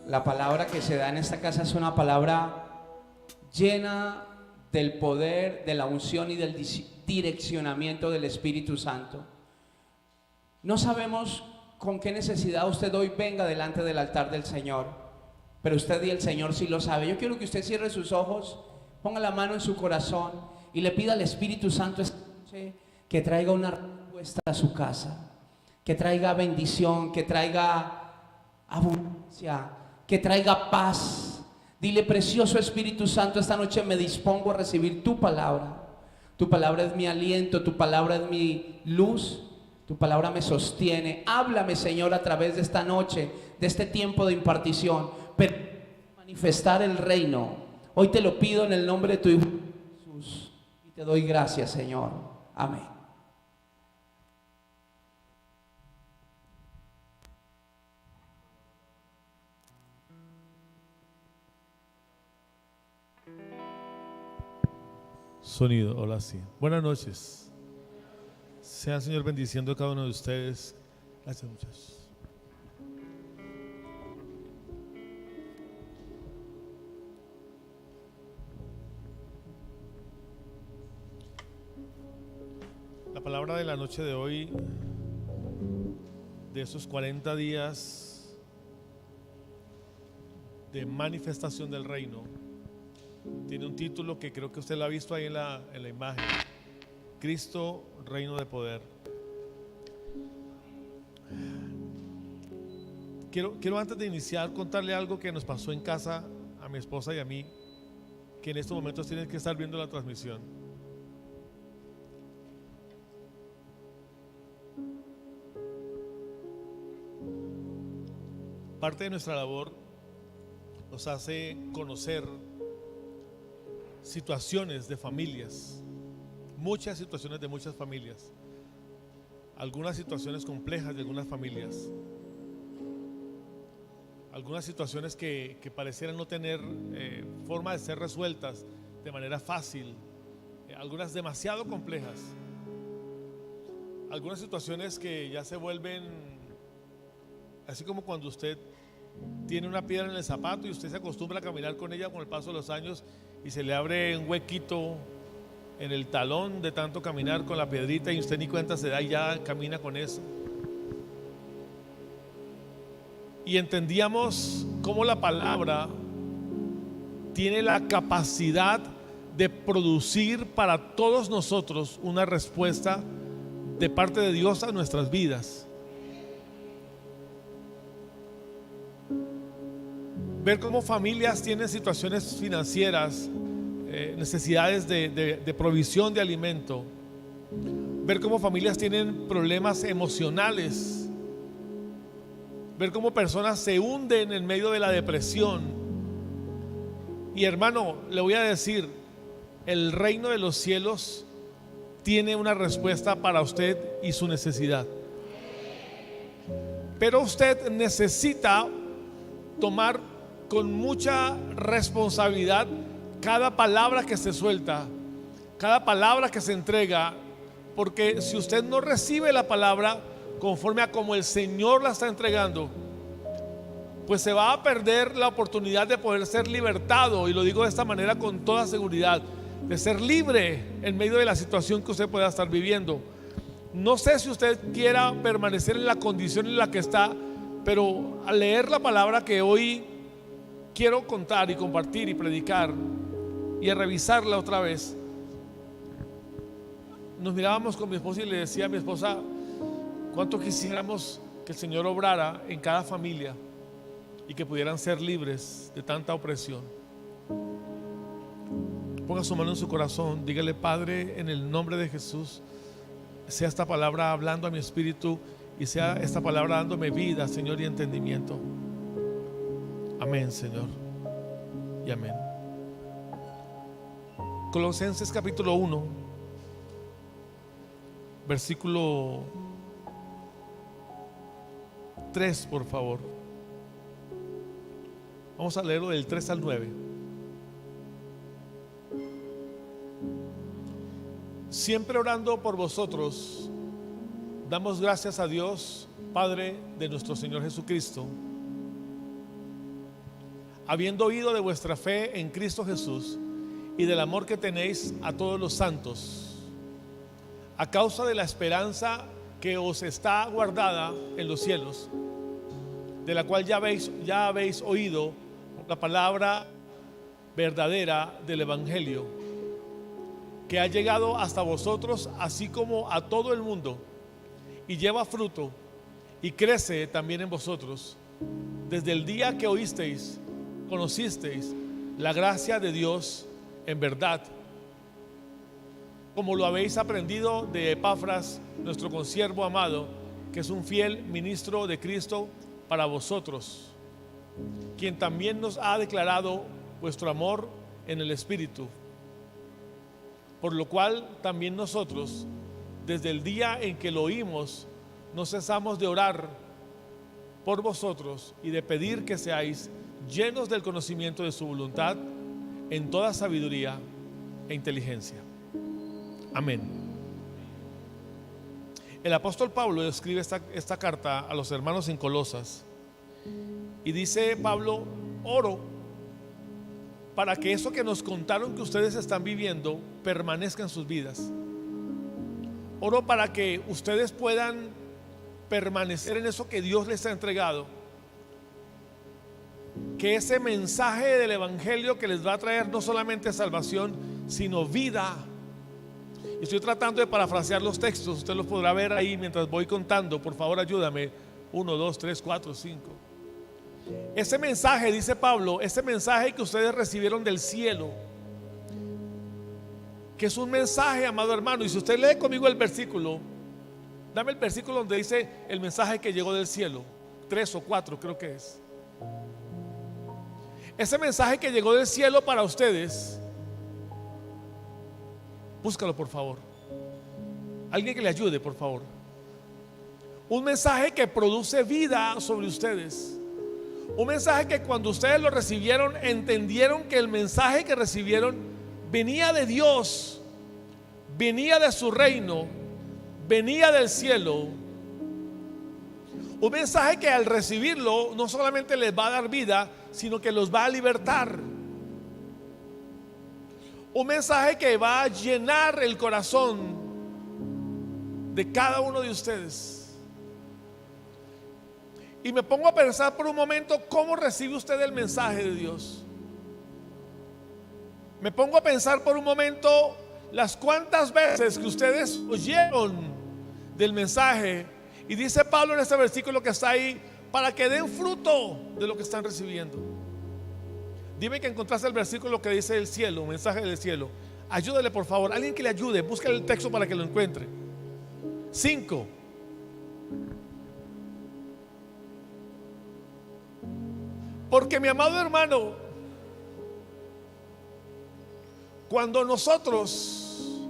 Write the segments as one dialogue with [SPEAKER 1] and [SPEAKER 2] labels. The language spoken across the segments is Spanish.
[SPEAKER 1] La palabra que se da en esta casa es una palabra llena del poder, de la unción y del direccionamiento del Espíritu Santo. No sabemos con qué necesidad usted hoy venga delante del altar del Señor, pero usted y el Señor sí lo sabe. Yo quiero que usted cierre sus ojos, ponga la mano en su corazón y le pida al Espíritu Santo esta noche que traiga una respuesta a su casa, que traiga bendición, que traiga abundancia, que traiga paz. Dile: precioso Espíritu Santo, esta noche me dispongo a recibir tu palabra. Tu palabra es mi aliento, tu palabra es mi luz, tu palabra me sostiene. Háblame, Señor, a través de esta noche, de este tiempo de impartición, pero manifestar el reino. Hoy te lo pido en el nombre de tu Hijo Jesús y te doy gracias, Señor. Amén.
[SPEAKER 2] Sonido, hola, sí. Buenas noches. Sea el Señor bendiciendo a cada uno de ustedes. Gracias, muchachos. La palabra de la noche de hoy, de esos 40 días de manifestación del reino, tiene un título que creo que usted lo ha visto ahí en la imagen: Cristo, reino de poder. Quiero antes de iniciar contarle algo que nos pasó en casa a mi esposa y a mí, que en estos momentos tienen que estar viendo la transmisión. Parte de nuestra labor nos hace conocer situaciones de familias, muchas situaciones de muchas familias, algunas situaciones complejas de algunas familias, algunas situaciones que parecieran no tener forma de ser resueltas de manera fácil, algunas demasiado complejas, algunas situaciones que ya se vuelven así como cuando usted tiene una piedra en el zapato y usted se acostumbra a caminar con ella con el paso de los años y se le abre un huequito en el talón de tanto caminar con la piedrita y usted ni cuenta se da y ya camina con eso. Y entendíamos cómo la palabra tiene la capacidad de producir para todos nosotros una respuesta de parte de Dios a nuestras vidas. Ver cómo familias tienen situaciones financieras, necesidades de provisión de alimento. Ver cómo familias tienen problemas emocionales. Ver cómo personas se hunden en medio de la depresión. Y hermano, le voy a decir, el reino de los cielos tiene una respuesta para usted y su necesidad. Pero usted necesita tomar con mucha responsabilidad cada palabra que se suelta, cada palabra que se entrega, porque si usted no recibe la palabra conforme a como el Señor la está entregando, pues se va a perder la oportunidad de poder ser libertado, y lo digo de esta manera con toda seguridad, de ser libre en medio de la situación que usted pueda estar viviendo. No sé si usted quiera permanecer en la condición en la que está, pero al leer la palabra que hoy quiero contar y compartir y predicar y a revisarla otra vez, nos mirábamos con mi esposa y le decía a mi esposa cuánto quisiéramos que el Señor obrara en cada familia y que pudieran ser libres de tanta opresión. Ponga su mano en su corazón, dígale: Padre, en el nombre de Jesús, sea esta palabra hablando a mi espíritu y sea esta palabra dándome vida, Señor, y entendimiento. Amén, Señor, y amén. Colosenses capítulo 1, versículo 3, por favor. Vamos a leerlo del 3 al 9. Siempre orando por vosotros, damos gracias a Dios, Padre de nuestro Señor Jesucristo, habiendo oído de vuestra fe en Cristo Jesús y del amor que tenéis a todos los santos, a causa de la esperanza que os está guardada en los cielos, de la cual ya habéis oído la palabra verdadera del Evangelio, que ha llegado hasta vosotros, así como a todo el mundo, y lleva fruto y crece también en vosotros, desde el día que oísteis, conocisteis la gracia de Dios en verdad, como lo habéis aprendido de Epafras, nuestro consiervo amado, que es un fiel ministro de Cristo para vosotros, quien también nos ha declarado vuestro amor en el Espíritu, por lo cual también nosotros, desde el día en que lo oímos, no cesamos de orar por vosotros y de pedir que seáis llenos del conocimiento de su voluntad en toda sabiduría e inteligencia. Amén. El apóstol Pablo escribe esta carta a los hermanos en Colosas y dice Pablo: oro para que eso que nos contaron que ustedes están viviendo permanezca en sus vidas. Oro para que ustedes puedan permanecer en eso que Dios les ha entregado, que ese mensaje del Evangelio que les va a traer no solamente salvación, sino vida. Y estoy tratando de parafrasear los textos, usted los podrá ver ahí mientras voy contando. Por favor, ayúdame. 1, 2, 3, 4, 5. Ese mensaje, dice Pablo, ese mensaje que ustedes recibieron del cielo, que es un mensaje, amado hermano. Y si usted lee conmigo el versículo, dame el versículo donde dice el mensaje que llegó del cielo, 3 o 4 creo que es. Ese mensaje que llegó del cielo para ustedes, búscalo por favor. Alguien que le ayude, por favor. Un mensaje que produce vida sobre ustedes. Un mensaje que cuando ustedes lo recibieron, entendieron que el mensaje que recibieron venía de Dios, venía de su reino, venía del cielo. Un mensaje que al recibirlo no solamente les va a dar vida, sino que los va a libertar. Un mensaje que va a llenar el corazón de cada uno de ustedes. Y me pongo a pensar por un momento, ¿cómo recibe usted el mensaje de Dios? Me pongo a pensar por un momento las cuantas veces que ustedes oyeron del mensaje. Y dice Pablo en este versículo que está ahí, para que den fruto de lo que están recibiendo. Dime que encontraste el versículo que dice el cielo, mensaje del cielo. Ayúdale por favor, alguien que le ayude, busca el texto para que lo encuentre. 5. Porque mi amado hermano, cuando nosotros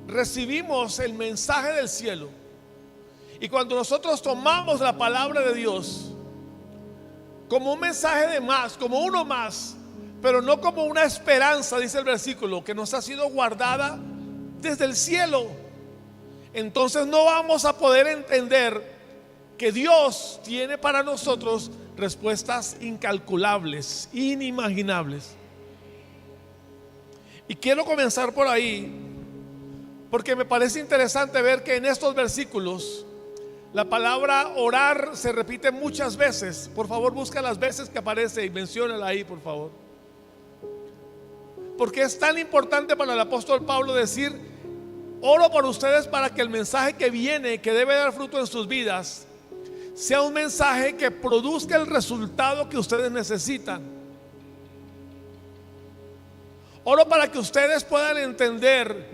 [SPEAKER 2] recibimos el mensaje del cielo y cuando nosotros tomamos la palabra de Dios como un mensaje de más, como uno más, pero no como una esperanza, dice el versículo, que nos ha sido guardada desde el cielo, entonces no vamos a poder entender que Dios tiene para nosotros respuestas incalculables, inimaginables. Y quiero comenzar por ahí, porque me parece interesante ver que en estos versículos la palabra orar se repite muchas veces. Por favor, busca las veces que aparece y menciónala ahí, por favor. Porque es tan importante para el apóstol Pablo decir: oro por ustedes para que el mensaje que viene, que debe dar fruto en sus vidas, sea un mensaje que produzca el resultado que ustedes necesitan. Oro para que ustedes puedan entender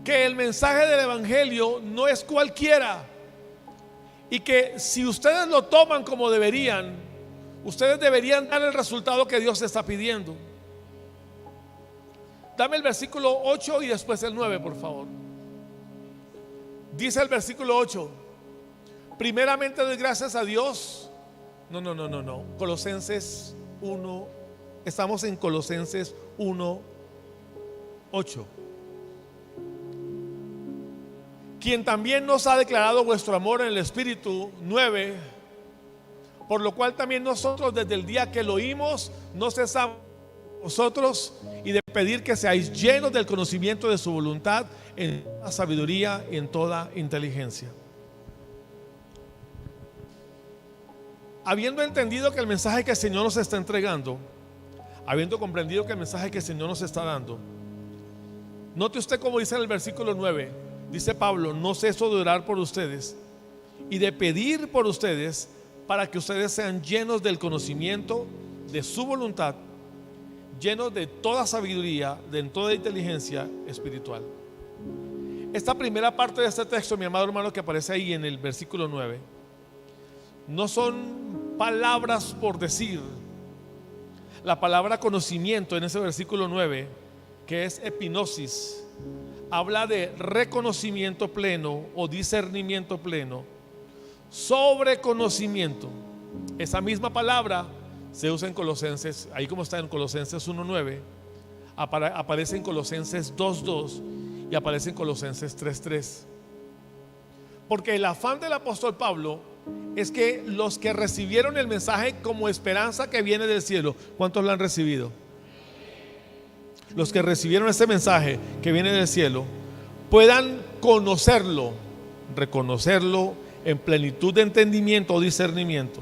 [SPEAKER 2] que el mensaje del Evangelio no es cualquiera, y que si ustedes lo toman como deberían, ustedes deberían dar el resultado que Dios está pidiendo. Dame el versículo 8 y después el 9, por favor. Dice el versículo 8: primeramente doy gracias a Dios. No. Colosenses 1. Estamos en Colosenses 1, 8. Quien también nos ha declarado vuestro amor en el Espíritu. 9. Por lo cual también nosotros desde el día que lo oímos no cesamos vosotros y de pedir que seáis llenos del conocimiento de su voluntad en toda sabiduría y en toda inteligencia. Habiendo entendido que el mensaje que el Señor nos está entregando, habiendo comprendido que el mensaje que el Señor nos está dando, note usted como dice en el versículo 9, dice Pablo: no ceso de orar por ustedes y de pedir por ustedes para que ustedes sean llenos del conocimiento de su voluntad, llenos de toda sabiduría, de toda inteligencia espiritual. Esta primera parte de este texto, mi amado hermano, que aparece ahí en el versículo 9, no son palabras por decir. La palabra conocimiento en ese versículo 9, que es epinosis, habla de reconocimiento pleno o discernimiento pleno sobre conocimiento. Esa misma palabra se usa en Colosenses, ahí como está en Colosenses 1:9, aparece en Colosenses 2:2 y aparece en Colosenses 3:3. Porque el afán del apóstol Pablo es que los que recibieron el mensaje como esperanza que viene del cielo, ¿cuántos lo han recibido? Los que recibieron ese mensaje que viene del cielo puedan conocerlo, reconocerlo en plenitud de entendimiento o discernimiento.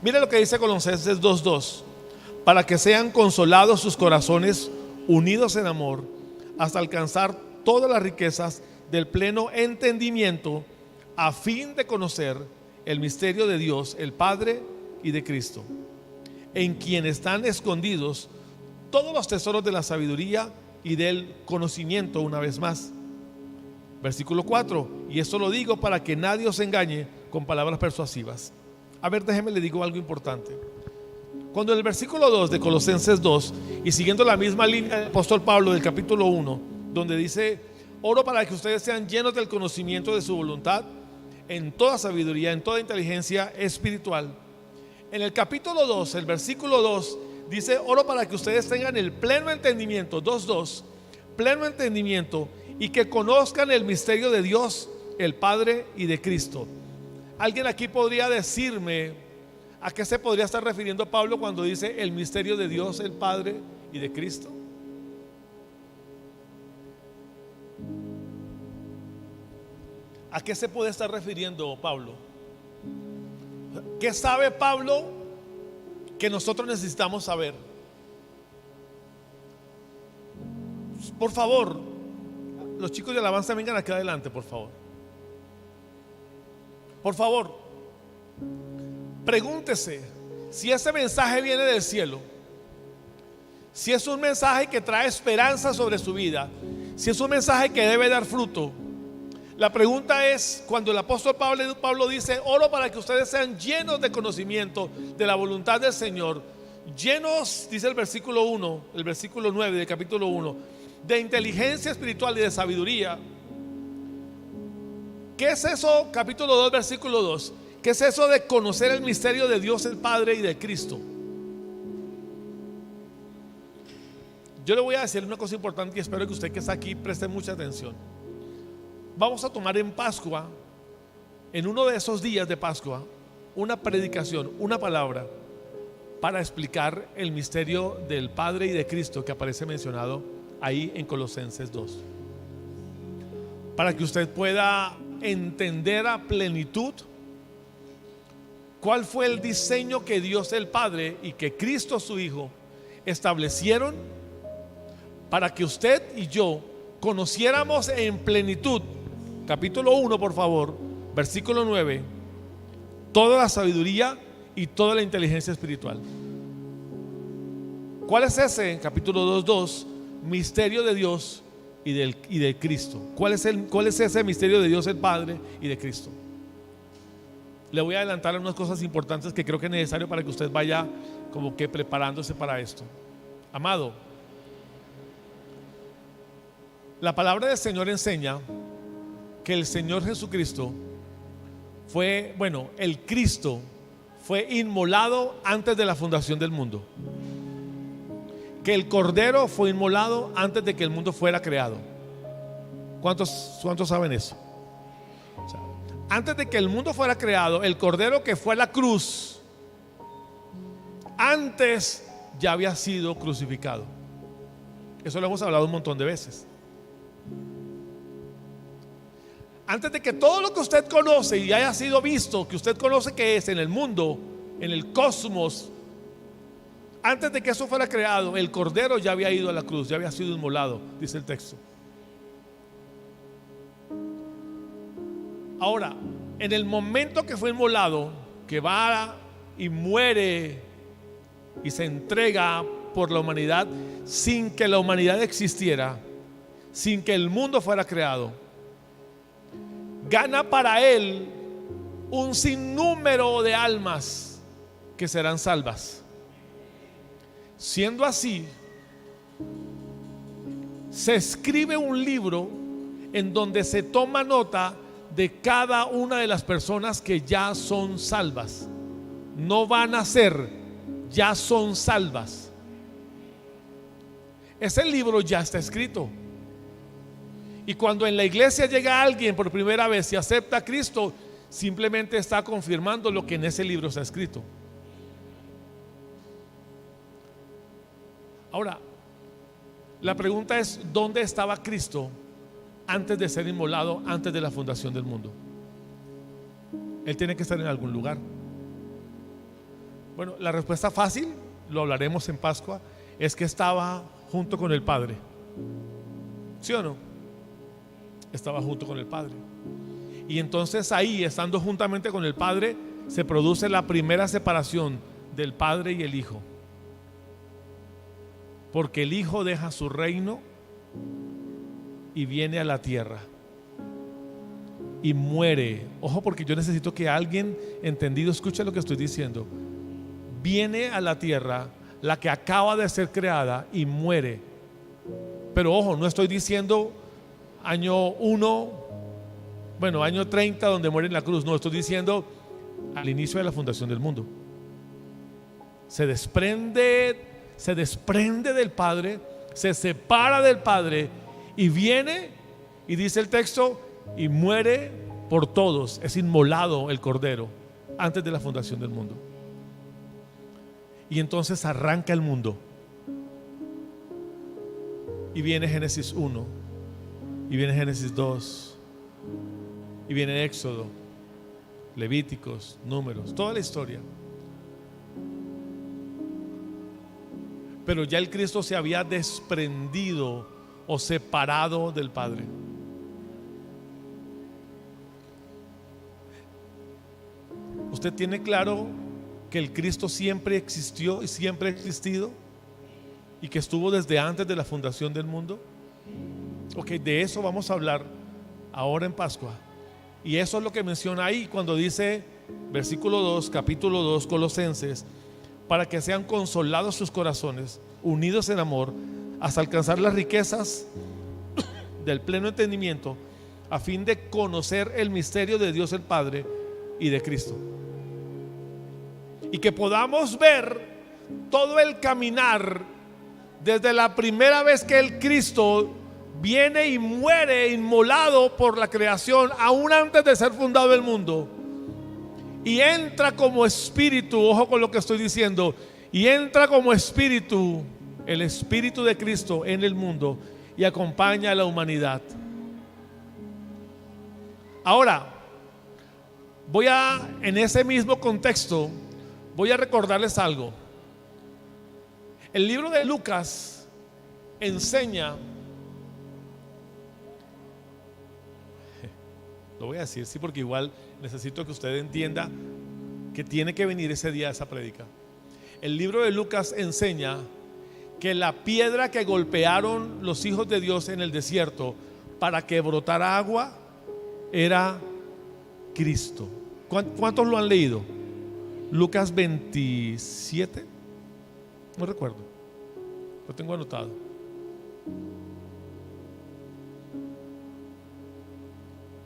[SPEAKER 2] Mira lo que dice Colosenses 2:2: para que sean consolados sus corazones unidos en amor, hasta alcanzar todas las riquezas del pleno entendimiento, a fin de conocer el misterio de Dios, el Padre, y de Cristo, en quien están escondidos todos los tesoros de la sabiduría y del conocimiento. Una vez más, versículo 4: y esto lo digo para que nadie os engañe con palabras persuasivas. A ver, déjeme le digo algo importante. Cuando en el versículo 2 de Colosenses 2, y siguiendo la misma línea del apóstol Pablo del capítulo 1, donde dice: oro para que ustedes sean llenos del conocimiento de su voluntad en toda sabiduría, en toda inteligencia espiritual. En el capítulo 2, el versículo 2 dice: oro para que ustedes tengan el pleno entendimiento, 2:2, pleno entendimiento, y que conozcan el misterio de Dios, el Padre, y de Cristo. ¿Alguien aquí podría decirme a qué se podría estar refiriendo Pablo cuando dice el misterio de Dios, el Padre, y de Cristo? ¿A qué se puede estar refiriendo Pablo? ¿Qué sabe Pablo que nosotros necesitamos saber? Por favor, los chicos de alabanza vengan aquí adelante, por favor. Por favor, pregúntese si ese mensaje viene del cielo, si es un mensaje que trae esperanza sobre su vida, si es un mensaje que debe dar fruto. La pregunta es, cuando el apóstol Pablo dice: oro para que ustedes sean llenos de conocimiento de la voluntad del Señor, llenos, dice el versículo 1, el versículo 9 del capítulo 1, de inteligencia espiritual y de sabiduría. ¿Qué es eso? Capítulo 2, versículo 2. ¿Qué es eso de conocer el misterio de Dios el Padre y de Cristo? Yo le voy a decir una cosa importante y espero que usted que está aquí preste mucha atención. Vamos a tomar en Pascua, en uno de esos días de Pascua, una predicación, una palabra para explicar el misterio del Padre y de Cristo que aparece mencionado ahí en Colosenses 2, para que usted pueda entender a plenitud cuál fue el diseño que Dios el Padre y que Cristo su Hijo establecieron para que usted y yo conociéramos en plenitud. Capítulo 1, por favor, versículo 9, toda la sabiduría y toda la inteligencia espiritual. ¿Cuál es ese? Capítulo 2:2, misterio de Dios y de Cristo. ¿Cuál es ese misterio de Dios el Padre y de Cristo? Le voy a adelantar unas cosas importantes que creo que es necesario para que usted vaya como que preparándose para esto. Amado, la palabra del Señor enseña que el Señor Jesucristo el Cristo fue inmolado antes de la fundación del mundo. Que el Cordero fue inmolado antes de que el mundo fuera creado. ¿Cuántos saben eso? O sea, antes de que el mundo fuera creado, el Cordero que fue a la cruz antes ya había sido crucificado. Eso lo hemos hablado un montón de veces. Antes de que todo lo que usted conoce y haya sido visto, que usted conoce que es en el mundo, en el cosmos, antes de que eso fuera creado, el Cordero ya había ido a la cruz, ya había sido inmolado, dice el texto. Ahora, en el momento que fue inmolado, que va y muere y se entrega por la humanidad, sin que la humanidad existiera, sin que el mundo fuera creado, gana para él un sinnúmero de almas que serán salvas. Siendo así, se escribe un libro en donde se toma nota de cada una de las personas que ya son salvas. No van a ser, ya son salvas. Ese libro ya está escrito. Y cuando en la iglesia llega alguien por primera vez y acepta a Cristo, simplemente está confirmando lo que en ese libro está escrito. Ahora, la pregunta es: ¿dónde estaba Cristo antes de ser inmolado, antes de la fundación del mundo? Él tiene que estar en algún lugar. Bueno, la respuesta fácil, lo hablaremos en Pascua, es que estaba junto con el Padre. ¿Sí o no? Estaba junto con el Padre. Y entonces ahí, estando juntamente con el Padre, se produce la primera separación del Padre y el Hijo. Porque el Hijo deja su reino y viene a la tierra y muere. Ojo, porque yo necesito que alguien entendido escuche lo que estoy diciendo. Viene a la tierra, la que acaba de ser creada, y muere. Pero ojo, no estoy diciendo año 1, bueno, año 30 donde muere en la cruz. No, estoy diciendo al inicio de la fundación del mundo. Se desprende del Padre, se separa del Padre y viene, y dice el texto, y muere por todos. Es inmolado el Cordero antes de la fundación del mundo. Y entonces arranca el mundo. Y viene Génesis 1, y viene Génesis 2, y viene Éxodo, Levíticos, Números, toda la historia. Pero ya el Cristo se había desprendido o separado del Padre. ¿Usted tiene claro que el Cristo siempre existió y siempre ha existido? Y que estuvo desde antes de la fundación del mundo. Ok, de eso vamos a hablar ahora en Pascua. Y eso es lo que menciona ahí cuando dice, versículo 2, capítulo 2, Colosenses: para que sean consolados sus corazones, unidos en amor, hasta alcanzar las riquezas del pleno entendimiento, a fin de conocer el misterio de Dios el Padre y de Cristo. Y que podamos ver todo el caminar desde la primera vez que el Cristo viene y muere inmolado por la creación, aún antes de ser fundado el mundo, y entra como espíritu. Ojo con lo que estoy diciendo. Y entra como espíritu, el Espíritu de Cristo en el mundo, y acompaña a la humanidad. Ahora, en ese mismo contexto, voy a recordarles algo. El libro de Lucas enseña, lo voy a decir, sí, porque igual necesito que usted entienda que tiene que venir ese día a esa prédica. El libro de Lucas enseña que la piedra que golpearon los hijos de Dios en el desierto para que brotara agua era Cristo. ¿Cuántos lo han leído? Lucas 27, no recuerdo, lo tengo anotado.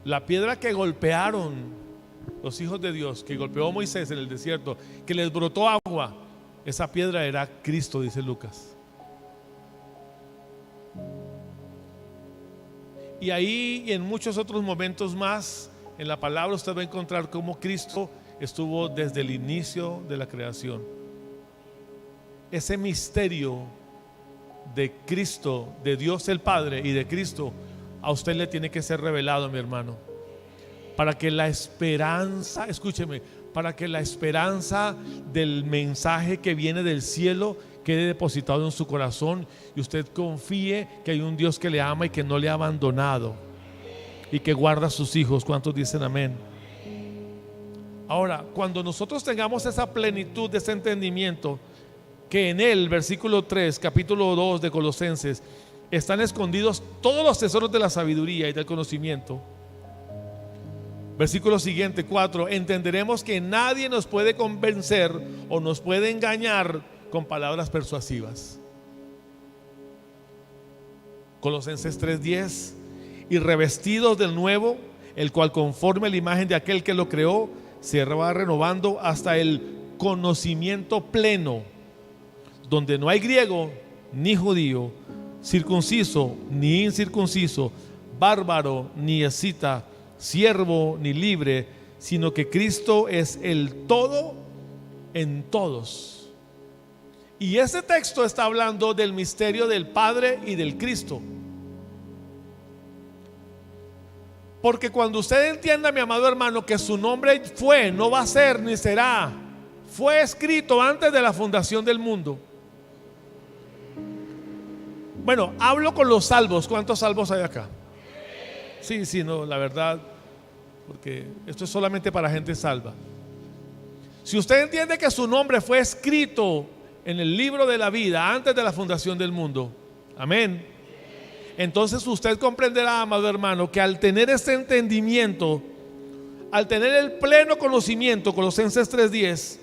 [SPEAKER 2] La piedra que golpearon los hijos de Dios, que golpeó a Moisés en el desierto, que les brotó agua, esa piedra era Cristo, dice Lucas. Y ahí y en muchos otros momentos más en la palabra usted va a encontrar cómo Cristo estuvo desde el inicio de la creación. ese misterio de Cristo, de Dios el Padre y de Cristo, a usted le tiene que ser revelado, mi hermano, para que la esperanza, escúcheme, para que la esperanza del mensaje que viene del cielo quede depositado en su corazón y usted confíe que hay un Dios que le ama y que no le ha abandonado y que guarda a sus hijos. ¿Cuántos dicen amén? Ahora, cuando nosotros tengamos esa plenitud de ese entendimiento, que en él, versículo 3, capítulo 2 de Colosenses, están escondidos todos los tesoros de la sabiduría y del conocimiento. Versículo siguiente, 4, entenderemos que nadie nos puede convencer o nos puede engañar con palabras persuasivas. Colosenses 3:10, y revestidos del nuevo, el cual conforme a la imagen de aquel que lo creó, se va renovando hasta el conocimiento pleno, donde no hay griego ni judío, circunciso ni incircunciso, bárbaro ni escita, siervo ni libre, sino que Cristo es el todo en todos. Y ese texto está hablando del misterio del Padre y del Cristo. Porque cuando usted entienda, mi amado hermano, que su nombre fue, no va a ser ni será, fue escrito antes de la fundación del mundo. Bueno, hablo con los salvos. ¿Cuántos salvos hay acá? Sí, no, la verdad, porque esto es solamente para gente salva. Si usted entiende que su nombre fue escrito en el libro de la vida antes de la fundación del mundo, amén, entonces usted comprenderá, amado hermano, que al tener este entendimiento, al tener el pleno conocimiento, Colosenses 3:10,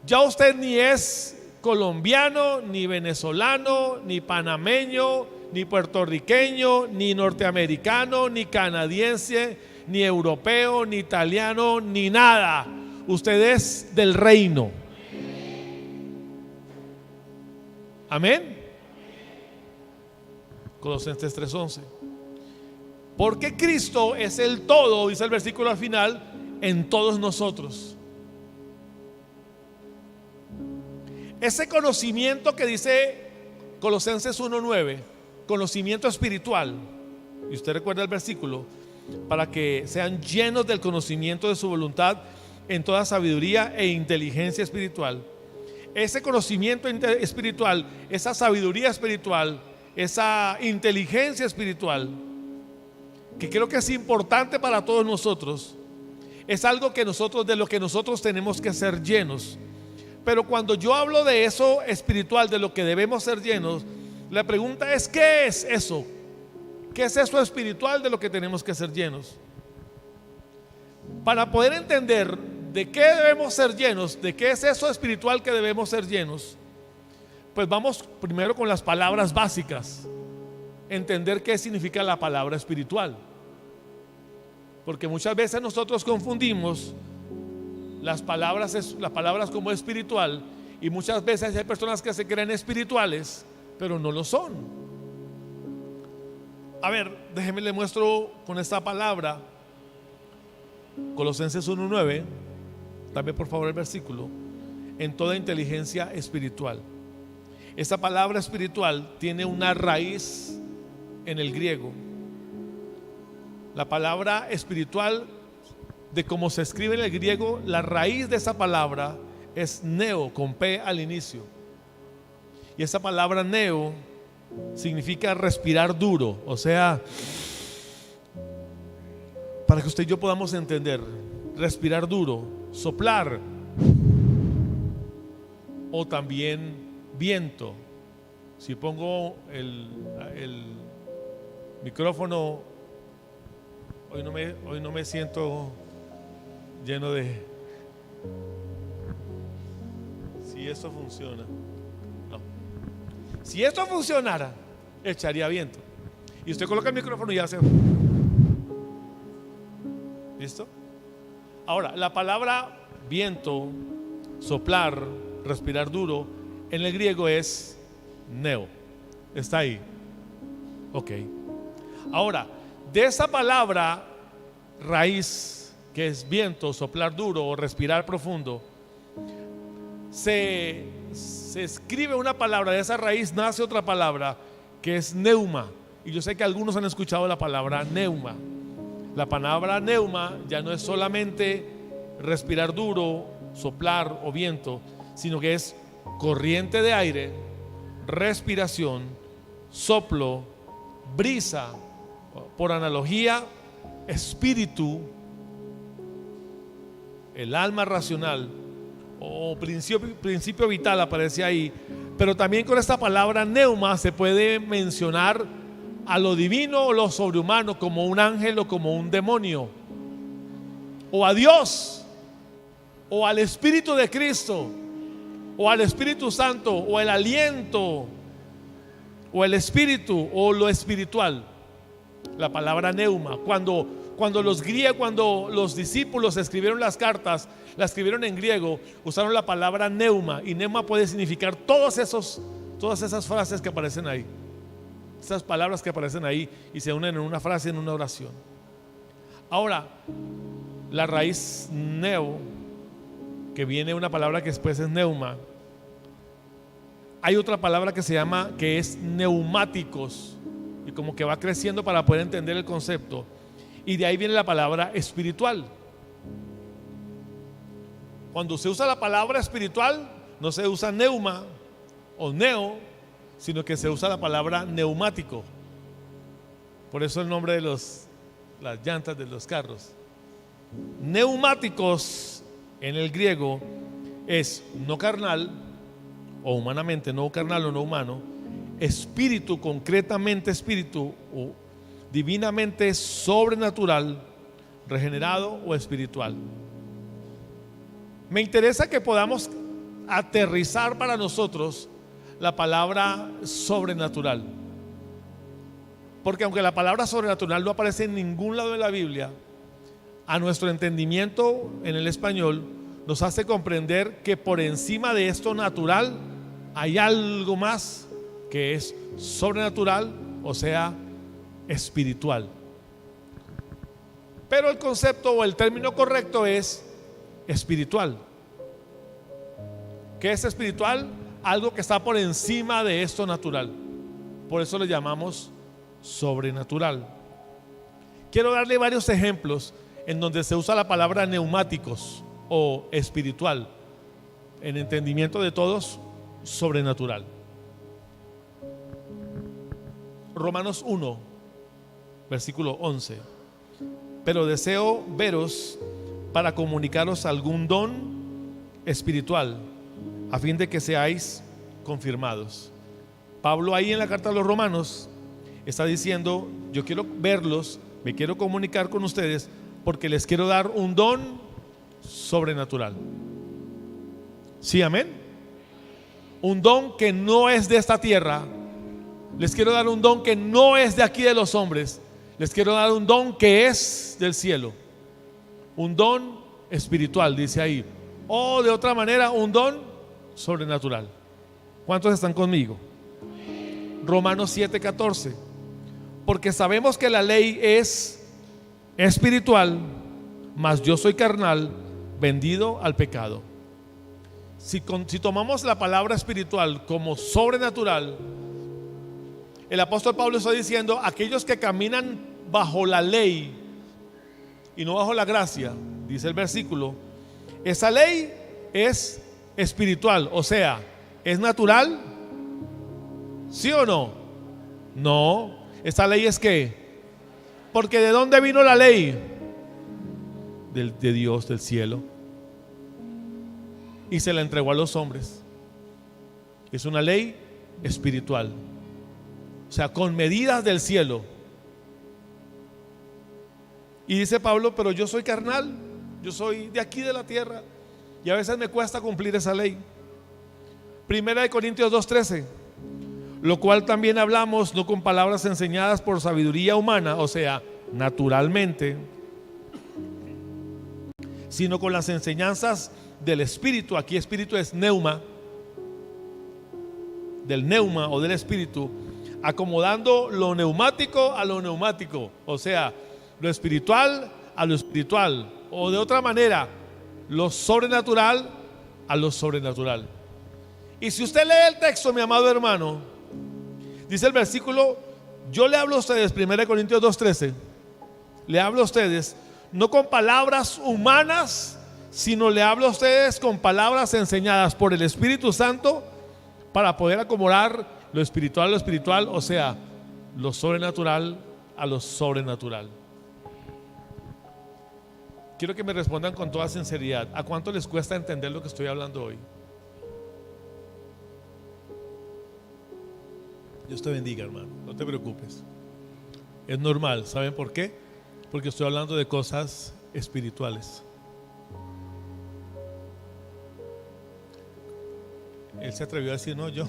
[SPEAKER 2] ya usted ni es colombiano, ni venezolano, ni panameño, ni puertorriqueño, ni norteamericano, ni canadiense, ni europeo, ni italiano, ni nada. Usted es del reino. Amén. Colosenses 3:11. Porque Cristo es el todo, dice el versículo al final, en todos nosotros. Ese conocimiento que dice Colosenses 1:9, conocimiento espiritual, y usted recuerda el versículo, para que sean llenos del conocimiento de su voluntad en toda sabiduría e inteligencia espiritual. Ese conocimiento espiritual, esa sabiduría espiritual, esa inteligencia espiritual, que creo que es importante para todos nosotros, es algo que nosotros, de lo que nosotros tenemos que ser llenos. Pero cuando yo hablo de eso espiritual, de lo que debemos ser llenos, la pregunta es: ¿qué es eso? ¿Qué es eso espiritual de lo que tenemos que ser llenos? Para poder entender de qué debemos ser llenos, de qué es eso espiritual que debemos ser llenos, pues vamos primero con las palabras básicas. Entender qué significa la palabra espiritual, porque muchas veces nosotros confundimos las palabras como espiritual, y muchas veces hay personas que se creen espirituales pero no lo son. A ver, déjeme le muestro con esta palabra, Colosenses 1:9. Dame por favor el versículo. En toda inteligencia espiritual. Esta palabra espiritual tiene una raíz en el griego. La palabra espiritual, de cómo se escribe en el griego, la raíz de esa palabra es neo, con P al inicio. Y esa palabra neo significa respirar duro. O sea, para que usted y yo podamos entender, respirar duro, soplar, o también viento. Si pongo el micrófono, hoy no me siento lleno de... Si esto funciona, no. Si esto funcionara, echaría viento. Y usted coloca el micrófono y hace... ¿Listo? Ahora, la palabra viento, soplar, respirar duro, en el griego es neo. Está ahí. Ok. Ahora, de esa palabra raíz, que es viento, soplar duro o respirar profundo, se se escribe una palabra, de esa raíz nace otra palabra que es neuma. Y yo sé que algunos han escuchado la palabra neuma. La palabra neuma ya no es solamente respirar duro, soplar o viento, sino que es corriente de aire, respiración, soplo, brisa, por analogía, espíritu, el alma racional o principio vital aparece ahí. Pero también con esta palabra neuma se puede mencionar a lo divino o lo sobrehumano, como un ángel o como un demonio, o a Dios, o al Espíritu de Cristo, o al Espíritu Santo, o el aliento, o el espíritu, o lo espiritual. La palabra neuma, cuando los griegos, cuando los discípulos escribieron las cartas, la escribieron en griego, usaron la palabra neuma, y neuma puede significar todas esas frases que aparecen ahí, esas palabras que aparecen ahí y se unen en una frase, en una oración. Ahora, la raíz neo, que viene una palabra que después es neuma, hay otra palabra que se llama, que es neumáticos, y como que va creciendo para poder entender el concepto, y de ahí viene la palabra espiritual. Cuando se usa la palabra espiritual, no se usa neuma o neo, sino que se usa la palabra neumático. Por eso el nombre de las llantas de los carros. Neumáticos en el griego es no carnal, o humanamente no carnal o no humano, espíritu, concretamente espíritu, o divinamente sobrenatural, regenerado o espiritual. Me interesa que podamos aterrizar para nosotros la palabra sobrenatural, porque aunque la palabra sobrenatural no aparece en ningún lado de la Biblia, a nuestro entendimiento en el español nos hace comprender que por encima de esto natural hay algo más que es sobrenatural, o sea, espiritual. Pero el concepto o el término correcto es espiritual. ¿Qué es espiritual? Algo que está por encima de esto natural. Por eso le llamamos sobrenatural. Quiero darle varios ejemplos en donde se usa la palabra neumáticos o espiritual, en entendimiento de todos, sobrenatural. Romanos 1, versículo 11. Pero deseo veros para comunicaros algún don espiritual, a fin de que seáis confirmados. Pablo ahí en la carta a los Romanos está diciendo: yo quiero verlos, me quiero comunicar con ustedes, porque les quiero dar un don sobrenatural. ¿Sí, amén? Un don que no es de esta tierra. Les quiero dar un don que no es de aquí de los hombres. Les quiero dar un don que es del cielo. Un don espiritual, dice ahí. O de otra manera, un don sobrenatural. ¿Cuántos están conmigo? Romanos 7:14. Porque sabemos que la ley es espiritual, mas yo soy carnal, vendido al pecado. Si tomamos la palabra espiritual como sobrenatural, el apóstol Pablo está diciendo: aquellos que caminan bajo la ley y no bajo la gracia, dice el versículo, esa ley es espiritual, o sea, ¿es natural? ¿Sí o no? No. ¿Esa ley es qué? Porque ¿de dónde vino la ley? De Dios, del cielo, y se la entregó a los hombres. Es una ley espiritual, o sea, con medidas del cielo. Y dice Pablo: pero yo soy carnal, yo soy de aquí de la tierra, y a veces me cuesta cumplir esa ley. Primera de Corintios 2:13. Lo cual también hablamos, no con palabras enseñadas por sabiduría humana, o sea, naturalmente, sino con las enseñanzas del Espíritu. Aquí Espíritu es neuma, del neuma o del Espíritu, acomodando lo neumático a lo neumático, o sea, lo espiritual a lo espiritual, o de otra manera, lo sobrenatural a lo sobrenatural. Y si usted lee el texto, mi amado hermano, dice el versículo, yo le hablo a ustedes, 1 Corintios 2:13, le hablo a ustedes no con palabras humanas, sino le hablo a ustedes con palabras enseñadas por el Espíritu Santo para poder acomodar lo espiritual a lo espiritual, o sea, lo sobrenatural a lo sobrenatural. Quiero que me respondan con toda sinceridad, ¿a cuánto les cuesta entender lo que estoy hablando hoy? Dios te bendiga, hermano, no te preocupes. Es normal, ¿saben por qué? Porque estoy hablando de cosas espirituales. Él se atrevió a decir, no, yo.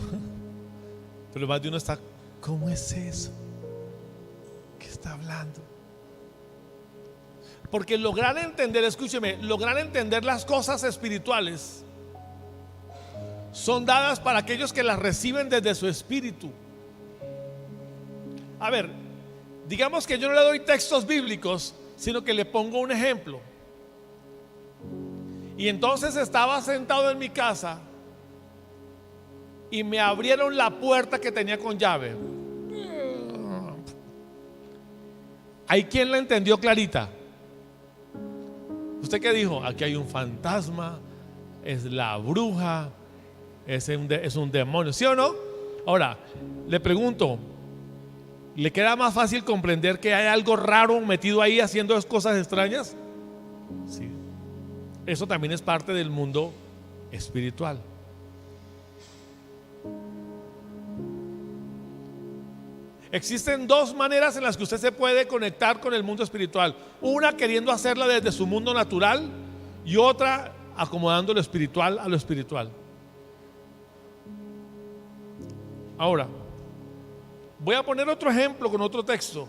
[SPEAKER 2] Pero más de uno está, ¿cómo es eso? ¿Qué está hablando? Porque lograr entender, escúcheme, lograr entender las cosas espirituales son dadas para aquellos que las reciben desde su espíritu. A ver, digamos que yo no le doy textos bíblicos, sino que le pongo un ejemplo. Y entonces estaba sentado en mi casa y me abrieron la puerta que tenía con llave. ¿Hay quien la entendió clarita? ¿Usted qué dijo? Aquí hay un fantasma, es la bruja, es un demonio, ¿sí o no? Ahora, le pregunto, ¿le queda más fácil comprender que hay algo raro metido ahí haciendo cosas extrañas? Sí. Eso también es parte del mundo espiritual. Existen dos maneras en las que usted se puede conectar con el mundo espiritual. Una queriendo hacerla desde su mundo natural y otra acomodando lo espiritual a lo espiritual. Ahora, voy a poner otro ejemplo con otro texto.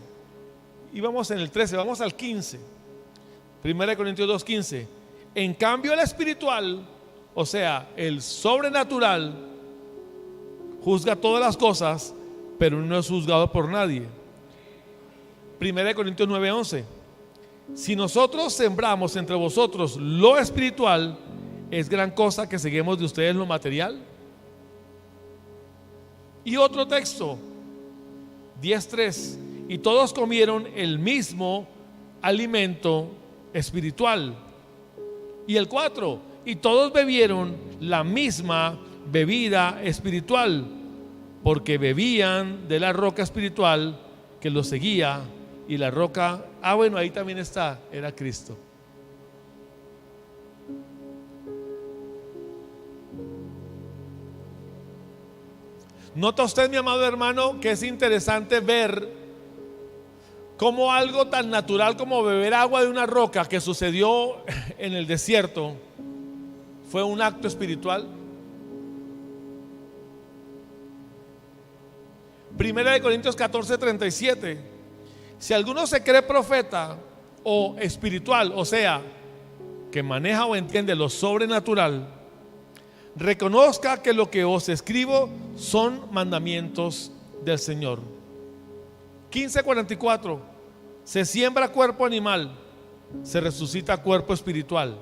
[SPEAKER 2] Y vamos en el 13, vamos al 15. 1 Corintios 2:15. En cambio el espiritual, o sea, el sobrenatural, juzga todas las cosas, pero no es juzgado por nadie. 1 Corintios 9:11. Si nosotros sembramos entre vosotros lo espiritual, ¿es gran cosa que seguimos de ustedes lo material? Y otro texto, 10:3. Y todos comieron el mismo alimento espiritual. Y el 4. Y todos bebieron la misma bebida espiritual, porque bebían de la roca espiritual que los seguía. Y la roca, bueno, ahí también está, era Cristo. ¿Nota usted, mi amado hermano, que es interesante ver cómo algo tan natural como beber agua de una roca que sucedió en el desierto fue un acto espiritual? Primera de Corintios 14:37. Si alguno se cree profeta o espiritual, o sea, que maneja o entiende lo sobrenatural, reconozca que lo que os escribo son mandamientos del Señor. 15:44. Se siembra cuerpo animal, se resucita cuerpo espiritual,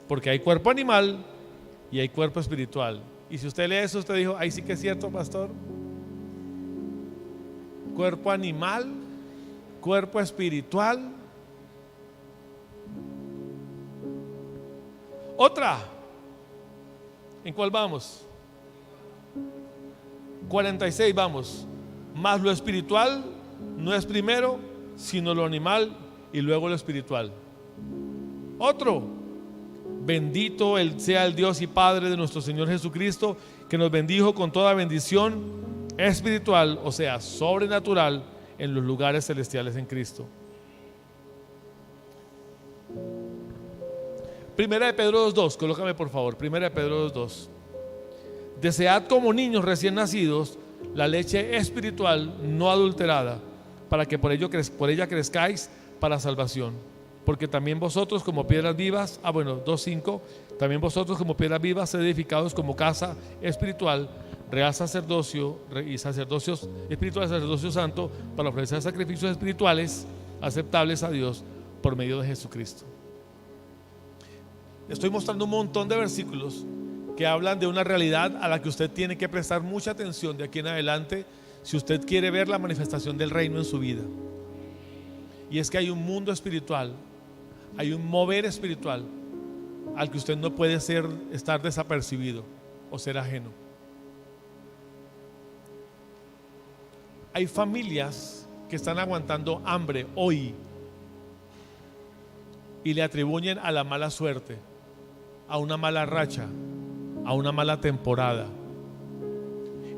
[SPEAKER 2] porque hay cuerpo animal y hay cuerpo espiritual. Y si usted lee eso, usted dijo, ahí sí que es cierto, pastor. Cuerpo animal, cuerpo espiritual. Otra. ¿En cuál vamos? 46 vamos. Mas lo espiritual no es primero, sino lo animal y luego lo espiritual. Otro. Bendito sea el Dios y Padre de nuestro Señor Jesucristo, que nos bendijo con toda bendición espiritual, o sea, sobrenatural, en los lugares celestiales en Cristo. Primera de Pedro 2:2, colócame por favor. Primera de Pedro 2:2. Desead como niños recién nacidos la leche espiritual no adulterada, para que por ella crezcáis para salvación. Porque también vosotros como piedras vivas, 2:5, también vosotros como piedras vivas sed edificados como casa espiritual, real sacerdocio y sacerdocios espirituales, sacerdocio santo, para ofrecer sacrificios espirituales aceptables a Dios por medio de Jesucristo. Estoy mostrando un montón de versículos que hablan de una realidad a la que usted tiene que prestar mucha atención de aquí en adelante si usted quiere ver la manifestación del reino en su vida. Y es que hay un mundo espiritual, hay un mover espiritual al que usted no puede estar desapercibido o ser ajeno. Hay familias que están aguantando hambre hoy y le atribuyen a la mala suerte, a una mala racha, a una mala temporada,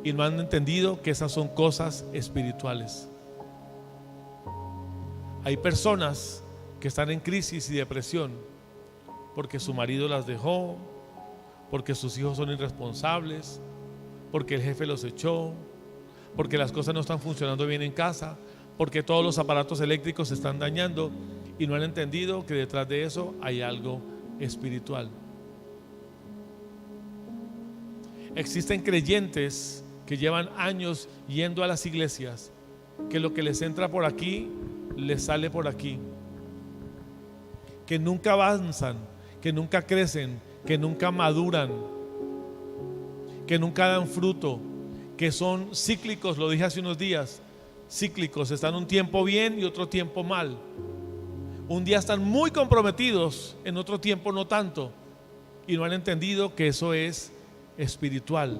[SPEAKER 2] y no han entendido que esas son cosas espirituales. Hay personas que están en crisis y depresión porque su marido las dejó, porque sus hijos son irresponsables, porque el jefe los echó, porque las cosas no están funcionando bien en casa, porque todos los aparatos eléctricos se están dañando, y no han entendido que detrás de eso hay algo espiritual. Existen creyentes que llevan años yendo a las iglesias, que lo que les entra por aquí les sale por aquí, que nunca avanzan, que nunca crecen, que nunca maduran, que nunca dan fruto, que son cíclicos. Lo dije hace unos días, cíclicos, están un tiempo bien y otro tiempo mal. Un día están muy comprometidos, en otro tiempo no tanto, y no han entendido que eso es espiritual.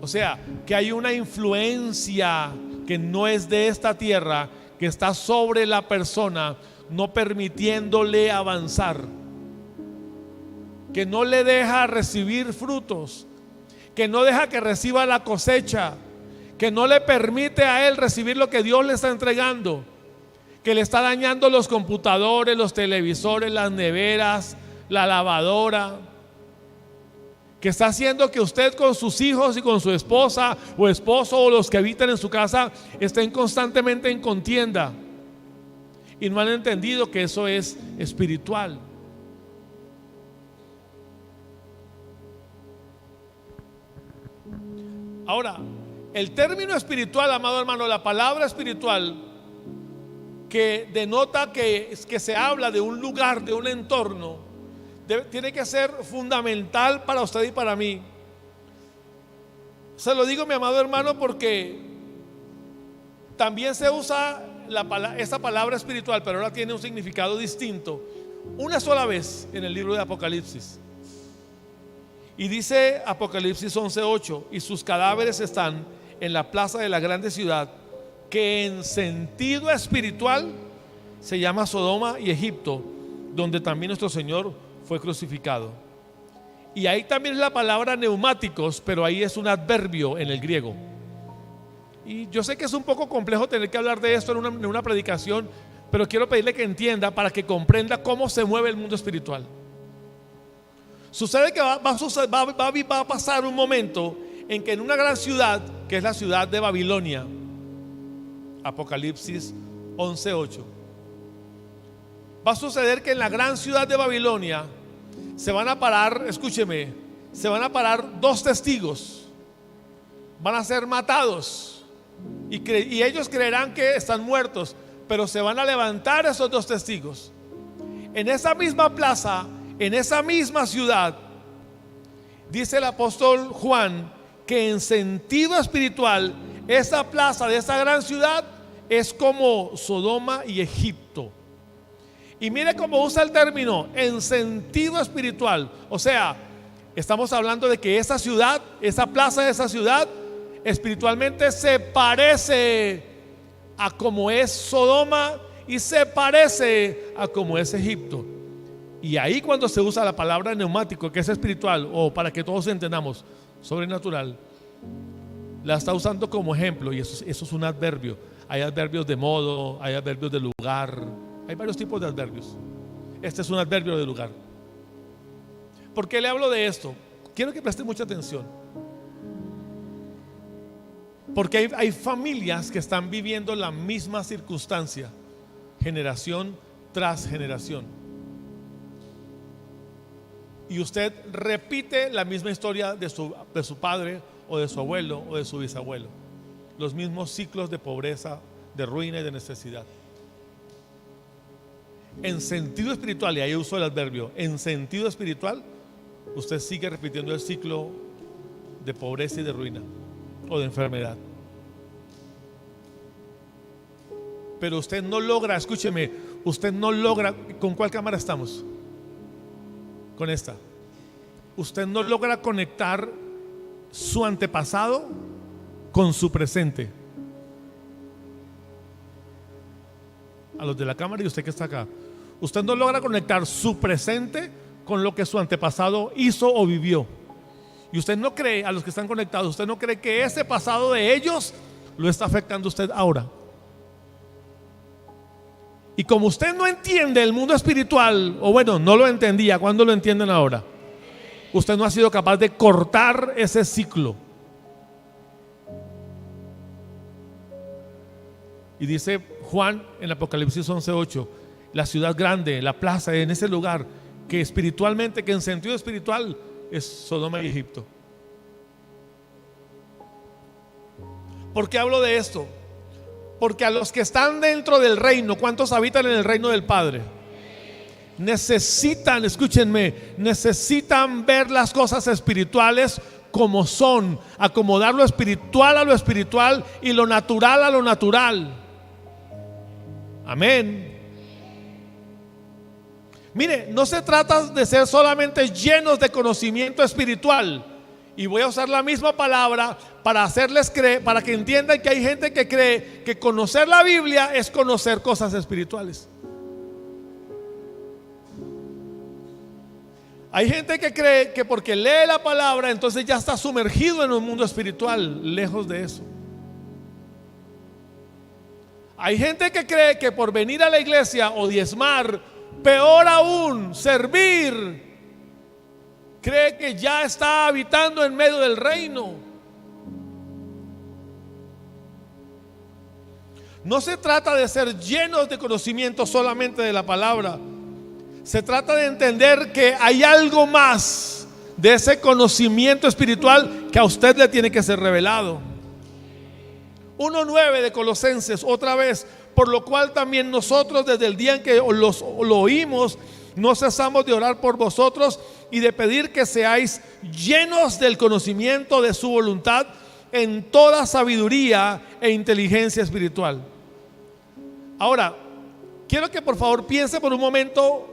[SPEAKER 2] O sea, que hay una influencia que no es de esta tierra, que está sobre la persona, no permitiéndole avanzar, que no le deja recibir frutos, que no deja que reciba la cosecha, que no le permite a él recibir lo que Dios le está entregando, que le está dañando los computadores, los televisores, las neveras, la lavadora, que está haciendo que usted con sus hijos y con su esposa o esposo o los que habitan en su casa estén constantemente en contienda, y no han entendido que eso es espiritual. Ahora, el término espiritual, amado hermano, la palabra espiritual, que denota que se habla de un lugar, de un entorno, tiene que ser fundamental para usted y para mí. Se lo digo, mi amado hermano, porque también se usa esta palabra espiritual, pero ahora tiene un significado distinto, una sola vez en el libro de Apocalipsis. Y dice Apocalipsis 11:8: y sus cadáveres están en la plaza de la grande ciudad, que en sentido espiritual se llama Sodoma y Egipto, donde también nuestro Señor fue crucificado. Y ahí también es la palabra neumáticos, pero ahí es un adverbio en el griego. Y yo sé que es un poco complejo tener que hablar de esto en una predicación, pero quiero pedirle que entienda para que comprenda cómo se mueve el mundo espiritual. Sucede que va a pasar un momento en que en una gran ciudad, que es la ciudad de Babilonia, Apocalipsis 11:8, va a suceder que en la gran ciudad de Babilonia se van a parar, escúcheme, se van a parar dos testigos, van a ser matados y ellos creerán que están muertos, pero se van a levantar esos dos testigos. En esa misma plaza, en esa misma ciudad, dice el apóstol Juan que en sentido espiritual esa plaza de esa gran ciudad es como Sodoma y Egipto. Y mire cómo usa el término en sentido espiritual. O sea, estamos hablando de que esa ciudad, esa plaza de esa ciudad, espiritualmente se parece a como es Sodoma y se parece a como es Egipto. Y ahí cuando se usa la palabra neumático, que es espiritual, o para que todos entendamos, sobrenatural, la está usando como ejemplo, y eso es un adverbio. Hay adverbios de modo, hay adverbios de lugar, hay varios tipos de adverbios. Este es un adverbio de lugar. ¿Por qué le hablo de esto? Quiero que preste mucha atención, porque hay familias que están viviendo la misma circunstancia, generación tras generación. Y usted repite la misma historia de su padre o de su abuelo o de su bisabuelo. Los mismos ciclos de pobreza, de ruina y de necesidad. En sentido espiritual, y ahí uso el adverbio, en sentido espiritual, usted sigue repitiendo el ciclo de pobreza y de ruina o de enfermedad. Pero usted no logra, escúcheme, usted no logra. ¿Con cuál cámara estamos? Con esta. Usted no logra conectar su antepasado con su presente. A los de la cámara y usted que está acá, usted no logra conectar su presente con lo que su antepasado hizo o vivió. Y usted no cree, a los que están conectados, usted no cree que ese pasado de ellos lo está afectando a usted ahora. Y como usted no entiende el mundo espiritual, o bueno, no lo entendía, ¿cuándo lo entienden ahora? Usted no ha sido capaz de cortar ese ciclo. Y dice Juan en Apocalipsis 11:8, la ciudad grande, la plaza, en ese lugar que espiritualmente, que en sentido espiritual es Sodoma y Egipto. ¿Por qué hablo de esto? Porque a los que están dentro del reino, ¿cuántos habitan en el reino del Padre? Necesitan, escúchenme, necesitan ver las cosas espirituales como son, acomodar lo espiritual a lo espiritual y lo natural a lo natural. Amén. Mire, no se trata de ser solamente llenos de conocimiento espiritual. Y voy a usar la misma palabra para hacerles creer, para que entiendan que hay gente que cree que conocer la Biblia es conocer cosas espirituales. Hay gente que cree que porque lee la palabra entonces ya está sumergido en un mundo espiritual. Lejos de eso. Hay gente que cree que por venir a la iglesia o diezmar, peor aún, servir, cree que ya está habitando en medio del reino. No se trata de ser llenos de conocimiento solamente de la palabra. Se trata de entender que hay algo más de ese conocimiento espiritual que a usted le tiene que ser revelado. 1:9 de Colosenses, otra vez, por lo cual también nosotros desde el día en que lo oímos, no cesamos de orar por vosotros y de pedir que seáis llenos del conocimiento de su voluntad en toda sabiduría e inteligencia espiritual. Ahora, quiero que por favor piense por un momento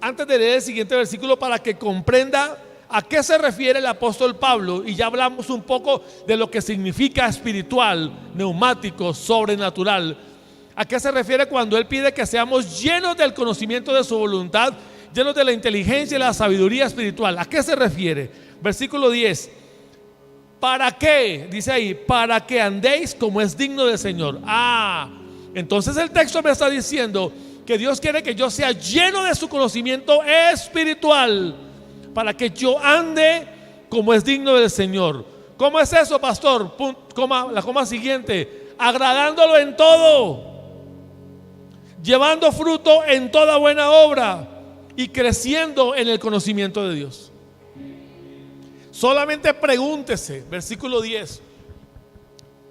[SPEAKER 2] antes de leer el siguiente versículo para que comprenda a qué se refiere el apóstol Pablo. Y ya hablamos un poco de lo que significa espiritual, neumático, sobrenatural. ¿A qué se refiere cuando él pide que seamos llenos del conocimiento de su voluntad, llenos de la inteligencia y la sabiduría espiritual? ¿A qué se refiere? Versículo 10. ¿Para qué? Dice ahí, para que andéis como es digno del Señor. Entonces el texto me está diciendo que Dios quiere que yo sea lleno de su conocimiento espiritual, para que yo ande como es digno del Señor. ¿Cómo es eso, pastor? La coma siguiente. Agradándolo en todo, llevando fruto en toda buena obra y creciendo en el conocimiento de Dios. Solamente pregúntese, versículo 10,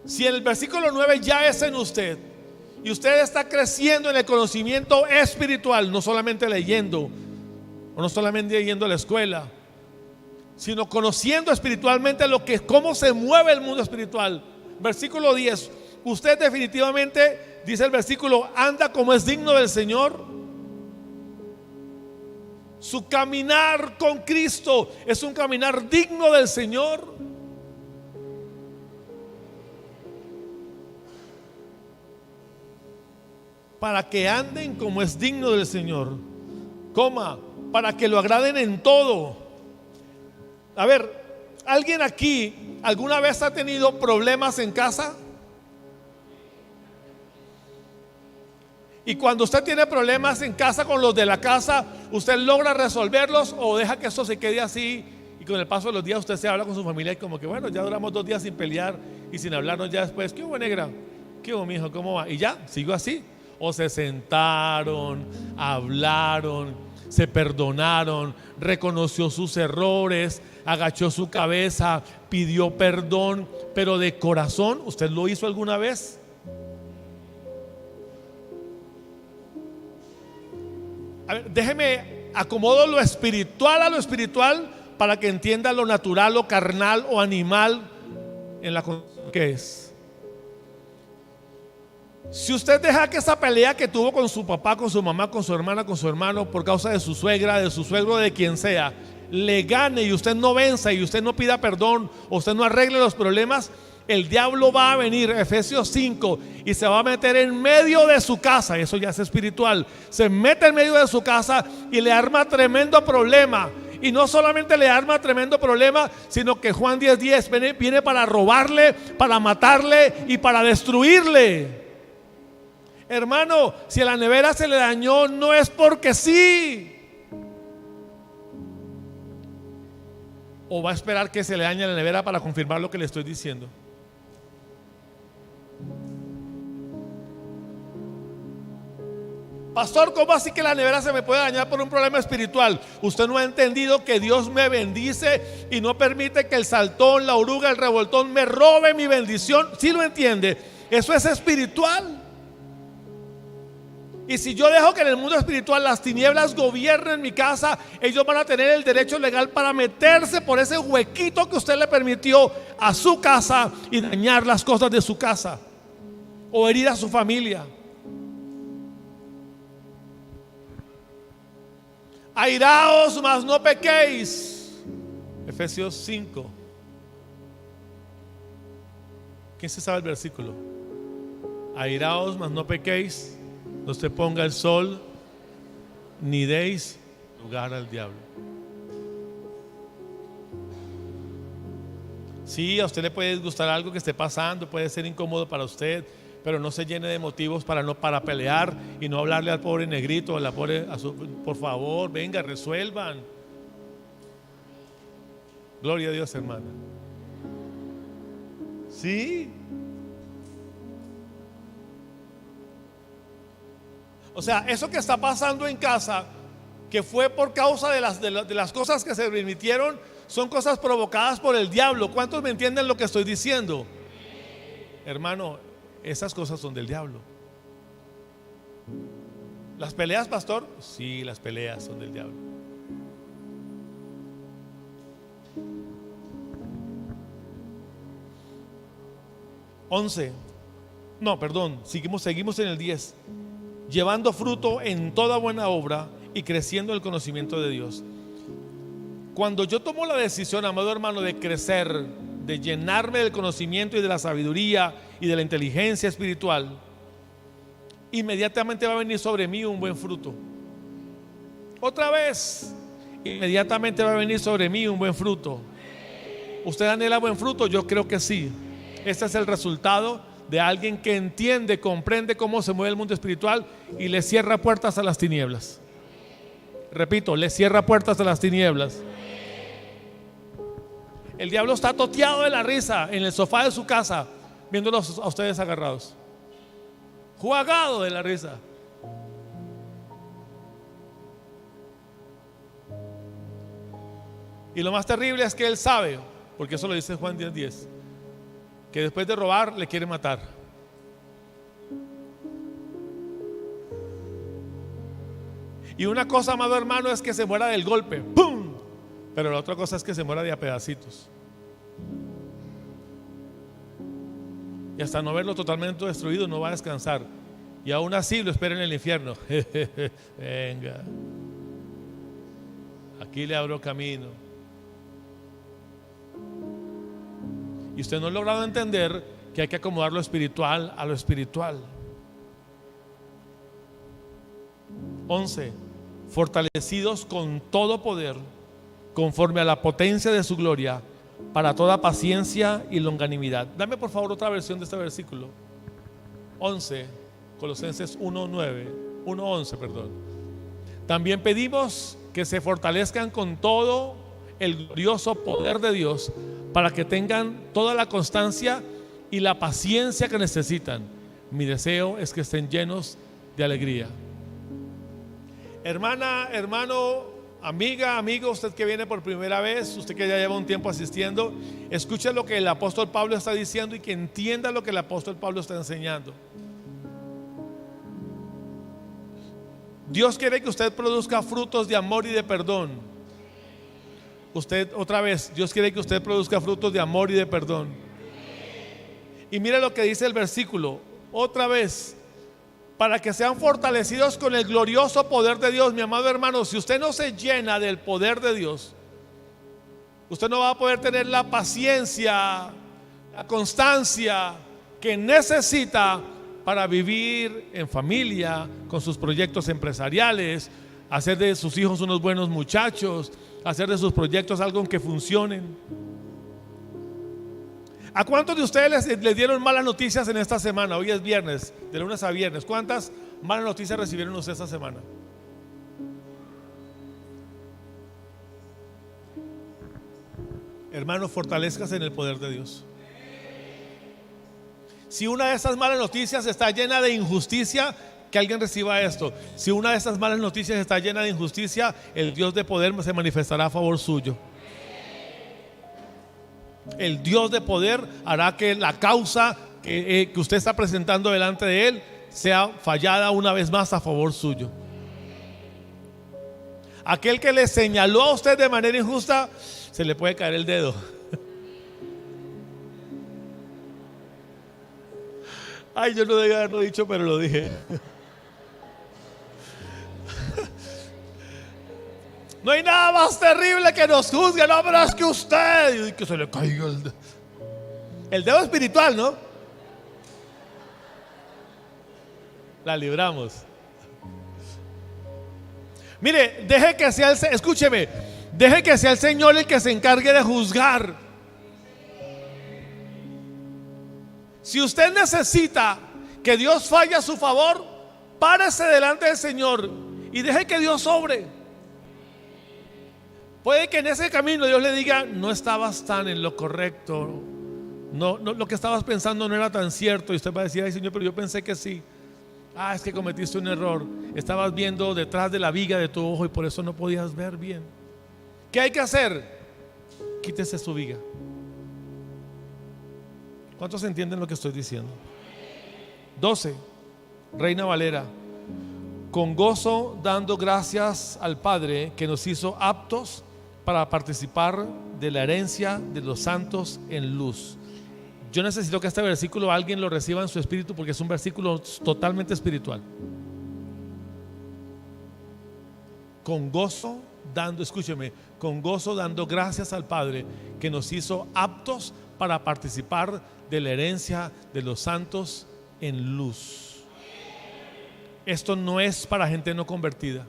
[SPEAKER 2] si el versículo 9 ya es en usted y usted está creciendo en el conocimiento espiritual, no solamente leyendo o no solamente yendo a la escuela, sino conociendo espiritualmente cómo se mueve el mundo espiritual. Versículo 10, usted definitivamente, dice el versículo, anda como es digno del Señor. Su caminar con Cristo es un caminar digno del Señor. Para que anden como es digno del Señor, para que lo agraden en todo. A ver, ¿alguien aquí alguna vez ha tenido problemas en casa? Y cuando usted tiene problemas en casa con los de la casa, ¿usted logra resolverlos o deja que eso se quede así? Y con el paso de los días usted se habla con su familia y como que bueno, ya duramos 2 días sin pelear y sin hablarnos ya después. ¿Qué hubo, negra? ¿Qué hubo, mijo? ¿Cómo va? Y ya, sigo así. O se sentaron, hablaron, se perdonaron, reconoció sus errores, agachó su cabeza, pidió perdón, pero de corazón. ¿Usted lo hizo alguna vez? A ver, déjeme acomodo lo espiritual a lo espiritual para que entienda lo natural o carnal o animal en la condición que es. Si usted deja que esa pelea que tuvo con su papá, con su mamá, con su hermana, con su hermano, por causa de su suegra, de su suegro, de quien sea, le gane y usted no venza y usted no pida perdón o usted no arregle los problemas, el diablo va a venir, Efesios 5, y se va a meter en medio de su casa. Eso ya es espiritual. Se mete en medio de su casa y le arma tremendo problema. Y no solamente le arma tremendo problema, sino que Juan 10:10 viene para robarle, para matarle y para destruirle. Hermano, si a la nevera se le dañó, no es porque sí. ¿O va a esperar que se le dañe la nevera para confirmar lo que le estoy diciendo? Pastor, ¿cómo así que la nevera se me puede dañar por un problema espiritual? Usted no ha entendido que Dios me bendice y no permite que el saltón, la oruga, el revoltón me robe mi bendición. ¿Sí lo entiende? Eso es espiritual. Y si yo dejo que en el mundo espiritual las tinieblas gobiernen mi casa, ellos van a tener el derecho legal para meterse por ese huequito que usted le permitió a su casa y dañar las cosas de su casa o herir a su familia. Airaos, mas no pequéis. Efesios 5. ¿Quién se sabe el versículo? Airaos, mas no pequéis. No se ponga el sol, ni deis lugar al diablo. Sí, a usted le puede disgustar algo que esté pasando, puede ser incómodo para usted, pero no se llene de motivos para pelear y no hablarle al pobre negrito, a la pobre, por favor, venga, resuelvan. Gloria a Dios, hermana. Sí. O sea, eso que está pasando en casa, que fue por causa de las cosas que se permitieron, son cosas provocadas por el diablo. ¿Cuántos me entienden lo que estoy diciendo? Hermano, esas cosas son del diablo. ¿Las peleas, pastor? Sí, las peleas son del diablo. Seguimos en el 10. Llevando fruto en toda buena obra y creciendo en el conocimiento de Dios. Cuando yo tomo la decisión, amado hermano, de crecer, de llenarme del conocimiento y de la sabiduría y de la inteligencia espiritual, inmediatamente va a venir sobre mí un buen fruto. Otra vez, inmediatamente va a venir sobre mí un buen fruto. ¿Usted anhela buen fruto? Yo creo que sí. Este es el resultado de alguien que entiende, comprende cómo se mueve el mundo espiritual y le cierra puertas a las tinieblas. Repito, le cierra puertas a las tinieblas. El diablo está toteado de la risa en el sofá de su casa, viéndolos a ustedes agarrados, jugado de la risa. Y lo más terrible es que él sabe, porque eso lo dice Juan 10:10, que después de robar le quiere matar. Y una cosa, amado hermano, es que se muera del golpe, ¡pum! Pero la otra cosa es que se muera de a pedacitos. Y hasta no verlo totalmente destruido no va a descansar. Y aún así lo espera en el infierno. Venga, aquí le abro camino. Y usted no ha logrado entender que hay que acomodar lo espiritual a lo espiritual. 11. Fortalecidos con todo poder, conforme a la potencia de su gloria, para toda paciencia y longanimidad. Dame por favor otra versión de este versículo. 11, Colosenses 1:11, perdón. También pedimos que se fortalezcan con todo el glorioso poder de Dios, para que tengan toda la constancia y la paciencia que necesitan. Mi deseo es que estén llenos de alegría. Hermana, hermano, amiga, amigo, usted que viene por primera vez, usted que ya lleva un tiempo asistiendo, escuche lo que el apóstol Pablo está diciendo y que entienda lo que el apóstol Pablo está enseñando. Dios quiere que usted produzca frutos de amor y de perdón. Usted, otra vez, Dios quiere que usted produzca frutos de amor y de perdón. Y mire lo que dice el versículo, otra vez, para que sean fortalecidos con el glorioso poder de Dios. Mi amado hermano, si usted no se llena del poder de Dios, usted no va a poder tener la paciencia, la constancia que necesita para vivir en familia, con sus proyectos empresariales, hacer de sus hijos unos buenos muchachos, hacer de sus proyectos algo que funcionen. ¿A cuántos de ustedes les dieron malas noticias en esta semana? Hoy es viernes, de lunes a viernes. ¿Cuántas malas noticias recibieron ustedes esta semana? Hermano, fortalezcas en el poder de Dios. Si una de esas malas noticias está llena de injusticia, que alguien reciba esto. Si una de esas malas noticias está llena de injusticia, el Dios de poder se manifestará a favor suyo. El Dios de poder hará que la causa que usted está presentando delante de Él sea fallada una vez más a favor suyo. Aquel que le señaló a usted de manera injusta, se le puede caer el dedo. Ay, yo no debía haberlo dicho, pero lo dije. No hay nada más terrible que nos juzgue, no, pero es que usted, y que se le caiga el dedo espiritual, ¿no? La libramos. Mire, deje que sea escúcheme, deje que sea el Señor el que se encargue de juzgar. Si usted necesita que Dios falle a su favor, párese delante del Señor y deje que Dios obre. Puede que en ese camino Dios le diga: no estabas tan en lo correcto, no, lo que estabas pensando no era tan cierto. Y usted va a decir: ay, Señor, pero yo pensé que sí. Ah, es que cometiste un error, estabas viendo detrás de la viga de tu ojo y por eso no podías ver bien. ¿Qué hay que hacer? Quítese su viga. ¿Cuántos entienden lo que estoy diciendo? 12, Reina Valera. Con gozo dando gracias al Padre que nos hizo aptos para participar de la herencia de los santos en luz. Yo necesito que este versículo alguien lo reciba en su espíritu, porque es un versículo totalmente espiritual. Con gozo dando, escúcheme, con gozo dando gracias al Padre que nos hizo aptos para participar de la herencia de los santos en luz. Esto no es para gente no convertida.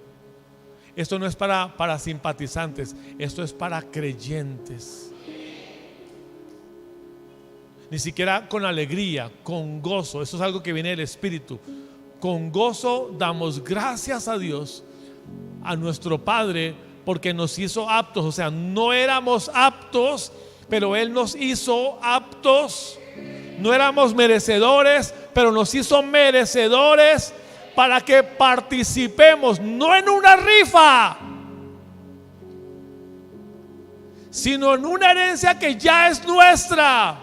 [SPEAKER 2] Esto no es para simpatizantes. Esto es para creyentes. Ni siquiera con alegría, con gozo. Eso es algo que viene del Espíritu. Con gozo damos gracias a Dios, a nuestro Padre, porque nos hizo aptos. O sea, no éramos aptos, pero Él nos hizo aptos. No éramos merecedores, pero nos hizo merecedores para que participemos, no en una rifa, sino en una herencia que ya es nuestra.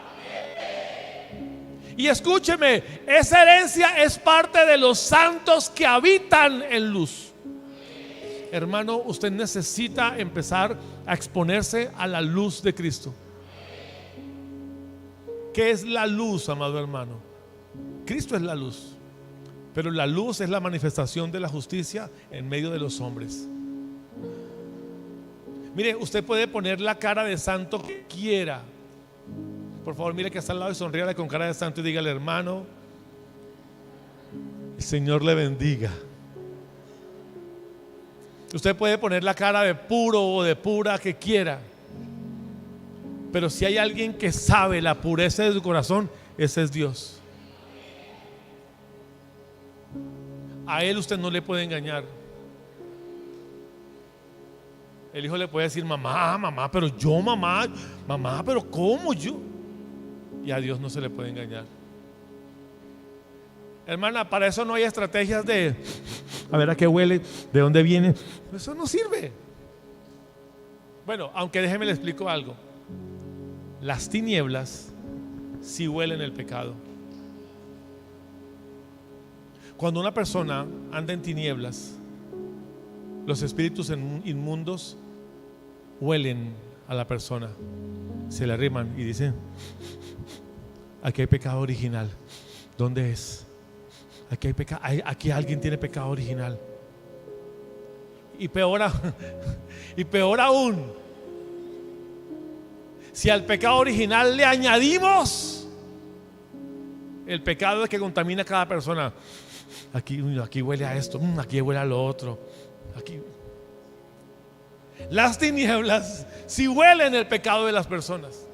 [SPEAKER 2] Y escúcheme, esa herencia es parte de los santos que habitan en luz. Hermano, usted necesita empezar a exponerse a la luz de Cristo. ¿Qué es la luz, amado hermano? Cristo es la luz. Pero la luz es la manifestación de la justicia en medio de los hombres. Mire, usted puede poner la cara de santo que quiera. Por favor, mire que está al lado y sonríale con cara de santo y dígale: hermano, el Señor le bendiga. Usted puede poner la cara de puro o de pura que quiera, pero si hay alguien que sabe la pureza de su corazón, ese es Dios. A Él usted no le puede engañar. El hijo le puede decir: mamá, pero yo, mamá, pero ¿cómo yo? Y a Dios no se le puede engañar. Hermana, para eso no hay estrategias de a ver a qué huele, de dónde viene. Eso no sirve. Bueno, aunque déjeme le explico algo. Las tinieblas sí huelen el pecado. Cuando una persona anda en tinieblas, Los espíritus inmundos huelen a la persona, se le arriman y dicen: aquí hay pecado original. ¿Dónde es? Aquí hay pecado, aquí alguien tiene pecado original. Y peor aún, si al pecado original le añadimos el pecado que contamina a cada persona. Aquí huele a esto, aquí huele a lo otro. Aquí. Las tinieblas si huelen el pecado de las personas.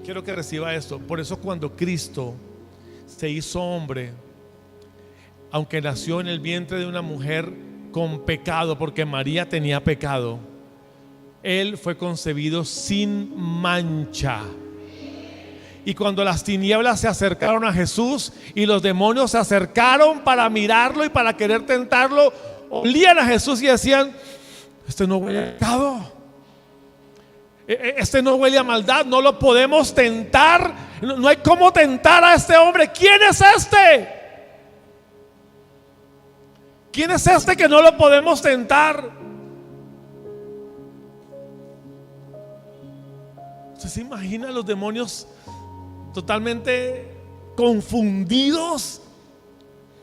[SPEAKER 2] Quiero que reciba esto. Por eso cuando Cristo se hizo hombre, aunque nació en el vientre de una mujer con pecado, porque María tenía pecado, Él fue concebido sin mancha. Y cuando las tinieblas se acercaron a Jesús y los demonios se acercaron para mirarlo y para querer tentarlo, olían a Jesús y decían: este no huele a pecado, este no huele a maldad, no lo podemos tentar, no hay cómo tentar a este hombre. ¿Quién es este? ¿Quién es este que no lo podemos tentar? ¿Usted se imagina los demonios totalmente confundidos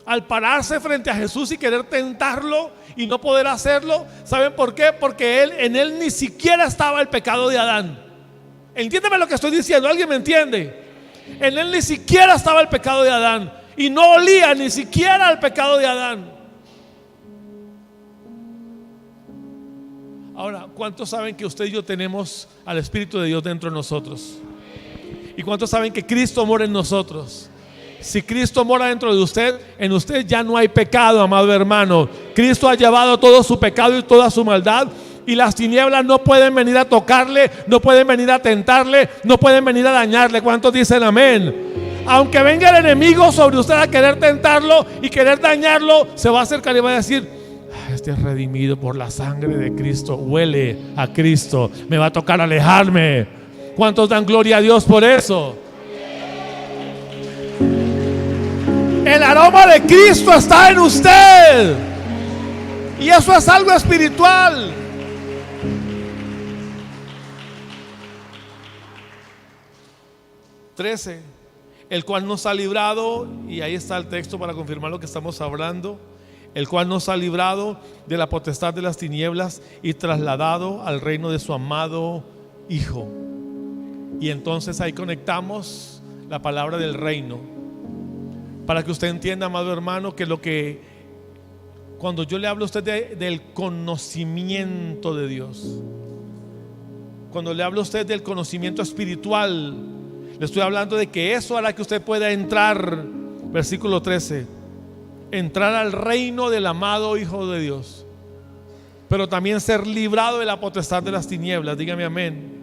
[SPEAKER 2] al pararse frente a Jesús y querer tentarlo y no poder hacerlo? ¿Saben por qué? Porque en él ni siquiera estaba el pecado de Adán. Entiéndeme lo que estoy diciendo, ¿alguien me entiende? En él ni siquiera estaba el pecado de Adán y no olía ni siquiera al pecado de Adán. Ahora, ¿cuántos saben que usted y yo tenemos al Espíritu de Dios dentro de nosotros? ¿Y cuántos saben que Cristo mora en nosotros? Si Cristo mora dentro de usted, en usted ya no hay pecado, amado hermano. Cristo ha llevado todo su pecado y toda su maldad, y las tinieblas no pueden venir a tocarle, no pueden venir a tentarle, no pueden venir a dañarle. ¿Cuántos dicen amén? Aunque venga el enemigo sobre usted a querer tentarlo y querer dañarlo, se va a acercar y va a decir: este es redimido por la sangre de Cristo, huele a Cristo, me va a tocar alejarme. ¿Cuántos dan gloria a Dios por eso? El aroma de Cristo está en usted, y eso es algo espiritual. Trece, el cual nos ha librado, y ahí está el texto para confirmar lo que estamos hablando, el cual nos ha librado de la potestad de las tinieblas y trasladado al reino de su amado Hijo. Y entonces ahí conectamos la palabra del reino, para que usted entienda, amado hermano, que cuando yo le hablo a usted del conocimiento de Dios, cuando le hablo a usted del conocimiento espiritual, le estoy hablando de que eso hará que usted pueda entrar, versículo 13, entrar al reino del amado Hijo de Dios, pero también ser librado de la potestad de las tinieblas. Dígame amén.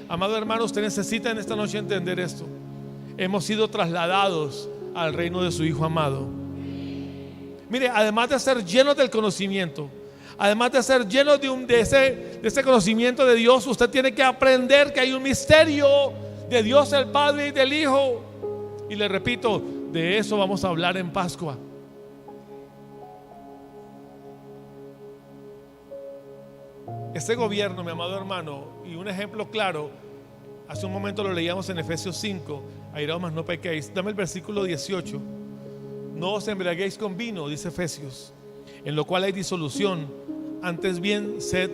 [SPEAKER 2] Amado hermano, usted necesita en esta noche entender esto. Hemos sido trasladados al reino de su Hijo amado. Mire, además de ser llenos del conocimiento, además de ser llenos de ese conocimiento de Dios, usted tiene que aprender que hay un misterio de Dios el Padre y del Hijo. Y le repito, de eso vamos a hablar en Pascua. Este gobierno, mi amado hermano, y un ejemplo claro, hace un momento lo leíamos en Efesios 5, airaos mas no pequéis. Dame el versículo 18. No os embriaguéis con vino, dice Efesios, en lo cual hay disolución, antes bien sed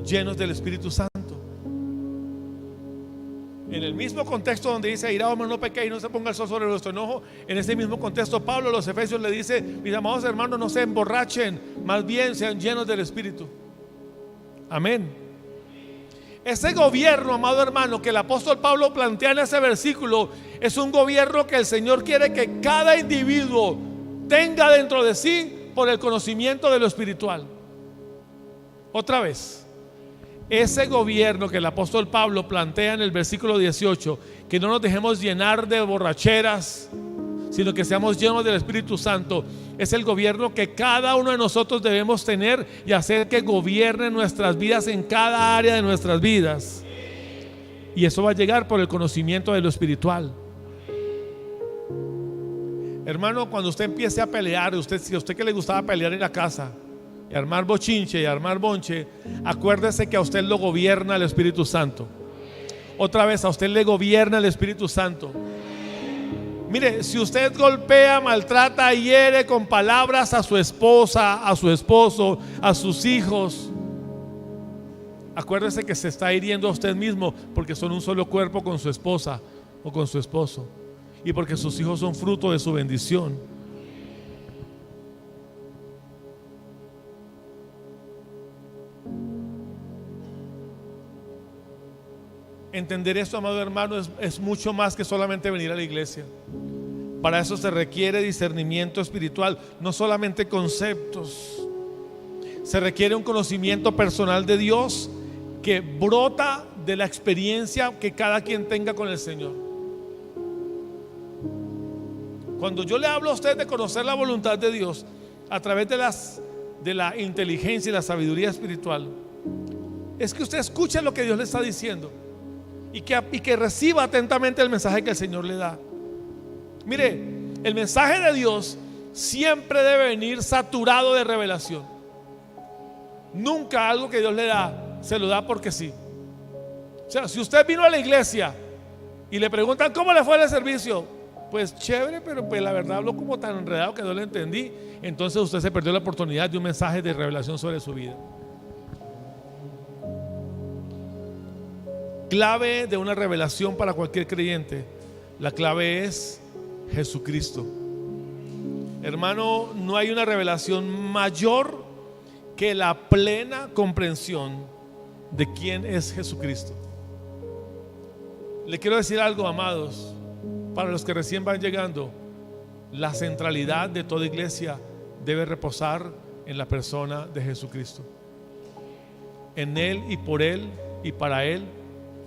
[SPEAKER 2] llenos del Espíritu Santo. En el mismo contexto donde dice airaos mas no pequéis, no se ponga el sol sobre vuestro enojo, en ese mismo contexto Pablo a los Efesios le dice: mis amados hermanos, no se emborrachen, más bien sean llenos del Espíritu. Amén. Ese gobierno, amado hermano, que el apóstol Pablo plantea en ese versículo, es un gobierno que el Señor quiere que cada individuo tenga dentro de sí por el conocimiento de lo espiritual. Otra vez, ese gobierno que el apóstol Pablo plantea en el versículo 18, que no nos dejemos llenar de borracheras, sino que seamos llenos del Espíritu Santo, es el gobierno que cada uno de nosotros debemos tener y hacer que gobierne nuestras vidas en cada área de nuestras vidas. Y eso va a llegar por el conocimiento de lo espiritual. Hermano, cuando usted empiece a pelear, si a usted que le gustaba pelear en la casa y armar bochinche y armar bonche, acuérdese que a usted lo gobierna el Espíritu Santo. Otra vez, a usted le gobierna el Espíritu Santo. Mire, si usted golpea, maltrata, hiere con palabras a su esposa, a su esposo, a sus hijos, acuérdese que se está hiriendo a usted mismo, porque son un solo cuerpo con su esposa o con su esposo, y porque sus hijos son fruto de su bendición. Entender esto, amado hermano, es mucho más que solamente venir a la iglesia. Para eso se requiere discernimiento espiritual, no solamente conceptos. Se requiere un conocimiento personal de Dios que brota de la experiencia que cada quien tenga con el Señor. Cuando yo le hablo a usted de conocer la voluntad de Dios a través de la inteligencia y la sabiduría espiritual, es que usted escuche lo que Dios le está diciendo y que reciba atentamente el mensaje que el Señor le da. Mire, el mensaje de Dios siempre debe venir saturado de revelación. Nunca algo que Dios le da se lo da porque sí. O sea, si usted vino a la iglesia y le preguntan cómo le fue el servicio, pues chévere, pero pues la verdad habló como tan enredado que no le entendí. Entonces usted se perdió la oportunidad de un mensaje de revelación sobre su vida. Clave de una revelación para cualquier creyente, la clave es Jesucristo. Hermano, no hay una revelación mayor que la plena comprensión de quién es Jesucristo. Le quiero decir algo, amados, para los que recién van llegando: la centralidad de toda iglesia debe reposar en la persona de Jesucristo. En Él y por Él y para Él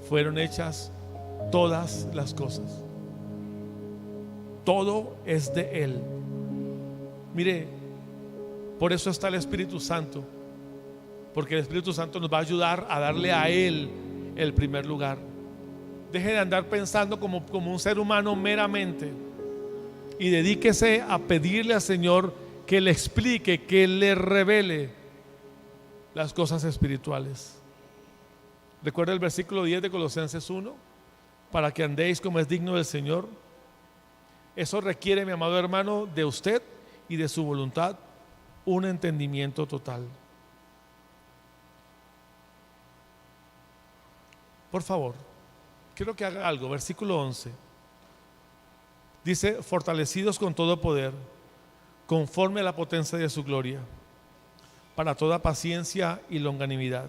[SPEAKER 2] fueron hechas todas las cosas. Todo es de Él. Mire, por eso está el Espíritu Santo, porque el Espíritu Santo nos va a ayudar a darle a Él el primer lugar. Deje de andar pensando como un ser humano meramente y dedíquese a pedirle al Señor que le explique, que le revele las cosas espirituales. Recuerda el versículo 10 de Colosenses 1: para que andéis como es digno del Señor. Eso requiere, mi amado hermano, de usted y de su voluntad un entendimiento total. Por favor, quiero que haga algo. Versículo 11 dice: fortalecidos con todo poder, conforme a la potencia de su gloria, para toda paciencia y longanimidad.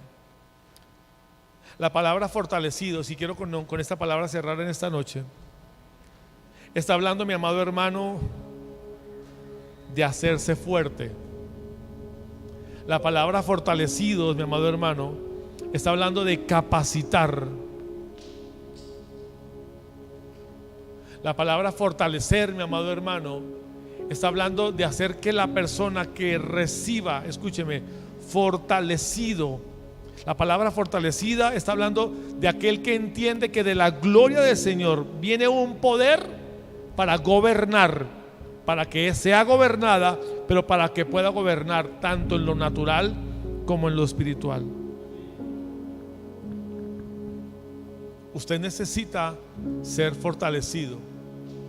[SPEAKER 2] La palabra fortalecidos, y quiero con esta palabra cerrar en esta noche, está hablando, mi amado hermano, de hacerse fuerte. La palabra fortalecidos, mi amado hermano, está hablando de capacitar. La palabra fortalecer, mi amado hermano, está hablando de hacer que la persona que reciba, escúcheme, fortalecido. La palabra fortalecida está hablando de aquel que entiende que de la gloria del Señor viene un poder para gobernar, para que sea gobernada, pero para que pueda gobernar tanto en lo natural como en lo espiritual. Usted necesita ser fortalecido.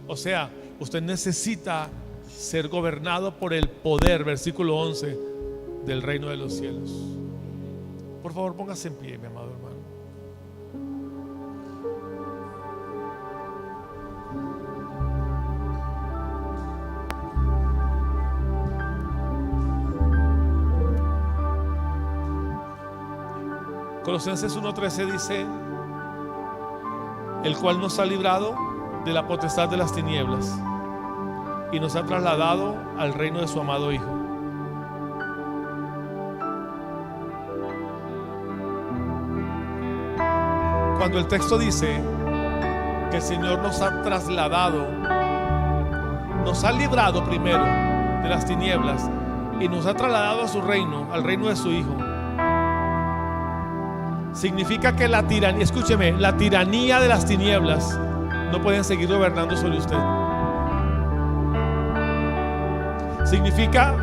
[SPEAKER 2] O sea, usted necesita ser gobernado por el poder, versículo 11, del reino de los cielos. Por favor, póngase en pie, mi amado hermano. Colosenses 1:13 dice: el cual nos ha librado de la potestad de las tinieblas y nos ha trasladado al reino de su amado Hijo. Cuando el texto dice que el Señor nos ha trasladado, nos ha librado primero de las tinieblas y nos ha trasladado a su reino, al reino de su Hijo, significa que la tiranía, escúcheme, la tiranía de las tinieblas no pueden seguir gobernando sobre usted. Significa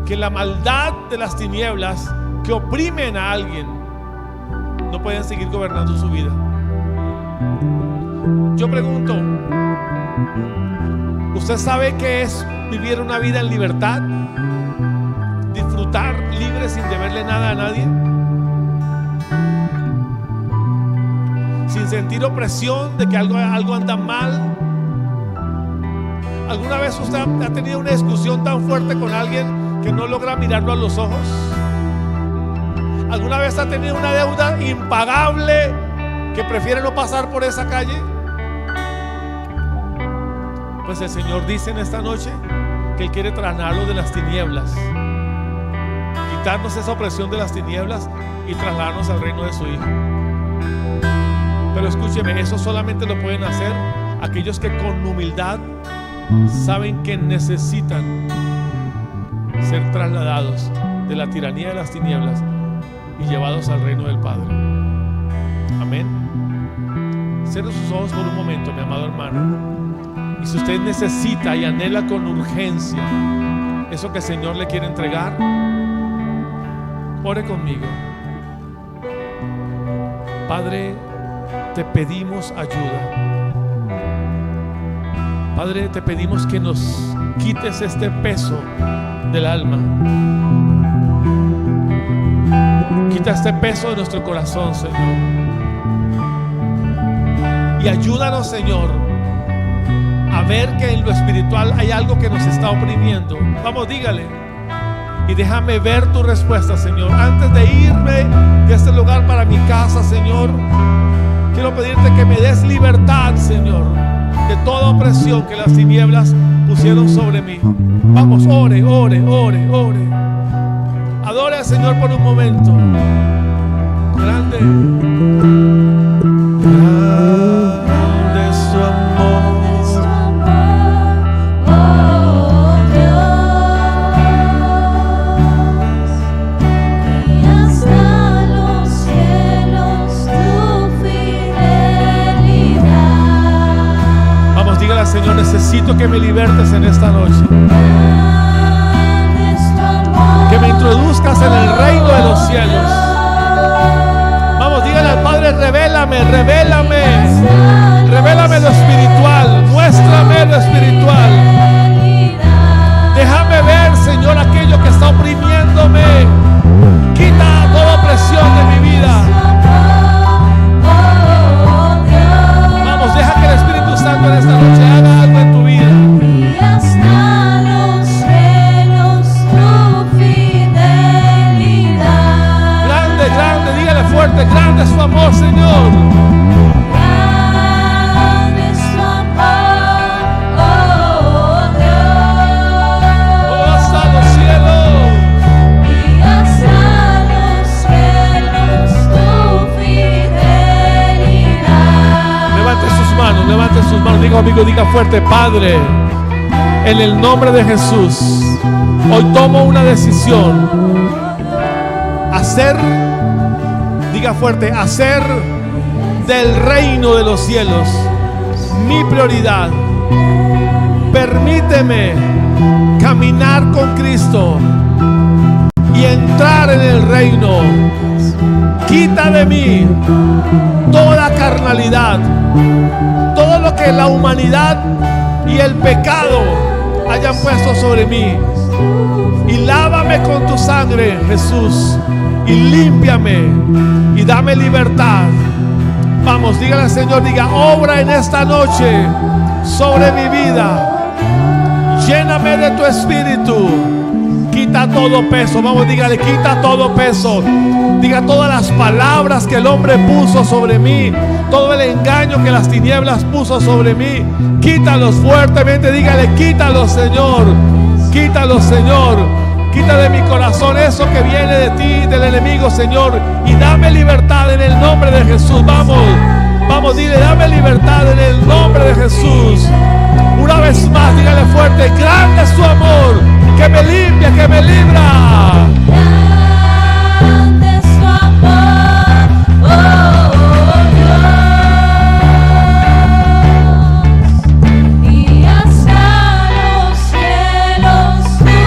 [SPEAKER 2] que la maldad de las tinieblas que oprimen a alguien no pueden seguir gobernando su vida. Yo pregunto, ¿usted sabe qué es vivir una vida en libertad? Disfrutar libre sin deberle nada a nadie, sin sentir opresión de que algo anda mal. ¿Alguna vez usted ha tenido una discusión tan fuerte con alguien que no logra mirarlo a los ojos? ¿Alguna vez ha tenido una deuda impagable que prefiere no pasar por esa calle? Pues el Señor dice en esta noche que Él quiere trasladarlo de las tinieblas, quitarnos esa opresión de las tinieblas y trasladarnos al reino de su Hijo. Pero escúcheme, eso solamente lo pueden hacer aquellos que con humildad saben que necesitan ser trasladados de la tiranía de las tinieblas y llevados al reino del Padre. Amén. Cierre sus ojos por un momento, mi amado hermano. Y si usted necesita y anhela con urgencia eso que el Señor le quiere entregar, ore conmigo. Padre, te pedimos ayuda. Padre, te pedimos que nos quites este peso del alma. Quita este peso de nuestro corazón, Señor. Y ayúdanos, Señor, a ver que en lo espiritual hay algo que nos está oprimiendo. Vamos, dígale. Y déjame ver tu respuesta, Señor. Antes de irme de este lugar para mi casa, Señor, quiero pedirte que me des libertad, Señor, de toda opresión que las tinieblas pusieron sobre mí. Vamos, ore, ore, ore, ore. Adore al Señor por un momento. Grande, grande es su amor.
[SPEAKER 3] Oh Dios, y hasta los cielos tu fidelidad.
[SPEAKER 2] Vamos, dígale al Señor, necesito que me libertes en esta noche. Que me introduzcas en el reino de los cielos. Vamos, dígale al Padre, revélame, revélame, revélame lo espiritual, muéstrame lo espiritual. Déjame ver, Señor, aquello que está oprimiéndome. Quita toda opresión de mi vida. Vamos, deja que el Espíritu Santo en esta noche haga algo en tu vida. Fuerte, grande es tu amor, Señor.
[SPEAKER 3] Grande es tu amor, oh Dios.
[SPEAKER 2] Oh, hasta los cielos.
[SPEAKER 3] Y hasta los cielos tu fidelidad.
[SPEAKER 2] Levante sus manos, levante sus manos. Diga amigo, diga fuerte: Padre, en el nombre de Jesús, hoy tomo una decisión. Diga fuerte, hacer del reino de los cielos mi prioridad. Permíteme caminar con Cristo y entrar en el reino. Quita de mí toda carnalidad, todo lo que la humanidad y el pecado hayan puesto sobre mí. Y lávame con tu sangre, Jesús, y límpiame y dame libertad. Vamos, dígale al Señor, diga: obra en esta noche sobre mi vida. Lléname de tu espíritu. Quita todo peso. Vamos, dígale: quita todo peso. Diga: todas las palabras que el hombre puso sobre mí, todo el engaño que las tinieblas puso sobre mí, quítalos fuertemente. Dígale: quítalos, Señor. Quítalos, Señor. Quita de mi corazón eso que viene de ti, del enemigo, Señor, y dame libertad en el nombre de Jesús. Vamos, vamos, dile: dame libertad en el nombre de Jesús. Una vez más, dígale fuerte: grande es tu amor, que me limpia, que me libra.
[SPEAKER 3] Grande es tu amor, oh Dios, y hasta los cielos tu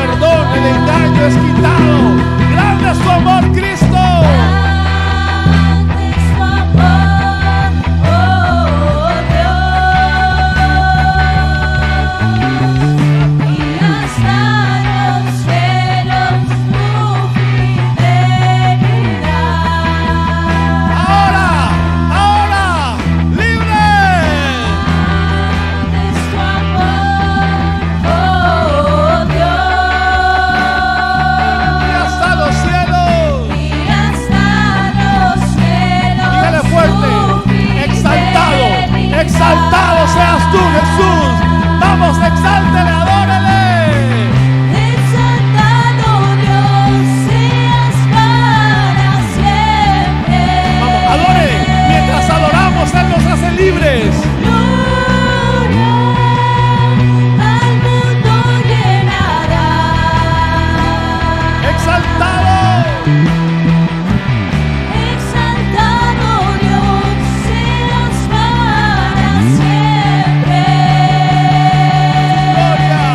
[SPEAKER 2] perdón, el engaño es quitado. Grande es tu amor, Cristo.
[SPEAKER 3] Grande es tu amor, oh Dios, y hasta los cielos tu fidelidad.
[SPEAKER 2] Ahora, libre.
[SPEAKER 3] Grande es tu amor, oh
[SPEAKER 2] Y
[SPEAKER 3] Dios.
[SPEAKER 2] hasta los cielos.
[SPEAKER 3] Y hasta los cielos
[SPEAKER 2] Dígale fuerte.
[SPEAKER 3] tu
[SPEAKER 2] Exaltado,
[SPEAKER 3] fidelidad.
[SPEAKER 2] exaltado seas tú, Jesús. Vamos, exáltele, adórele.
[SPEAKER 3] Exaltado Dios seas para siempre.
[SPEAKER 2] Vamos, adore. Mientras adoramos, Él nos hace libres.
[SPEAKER 3] Gloria al mundo llenará.
[SPEAKER 2] Exaltado.
[SPEAKER 3] Exaltado Dios seas para siempre.
[SPEAKER 2] Gloria.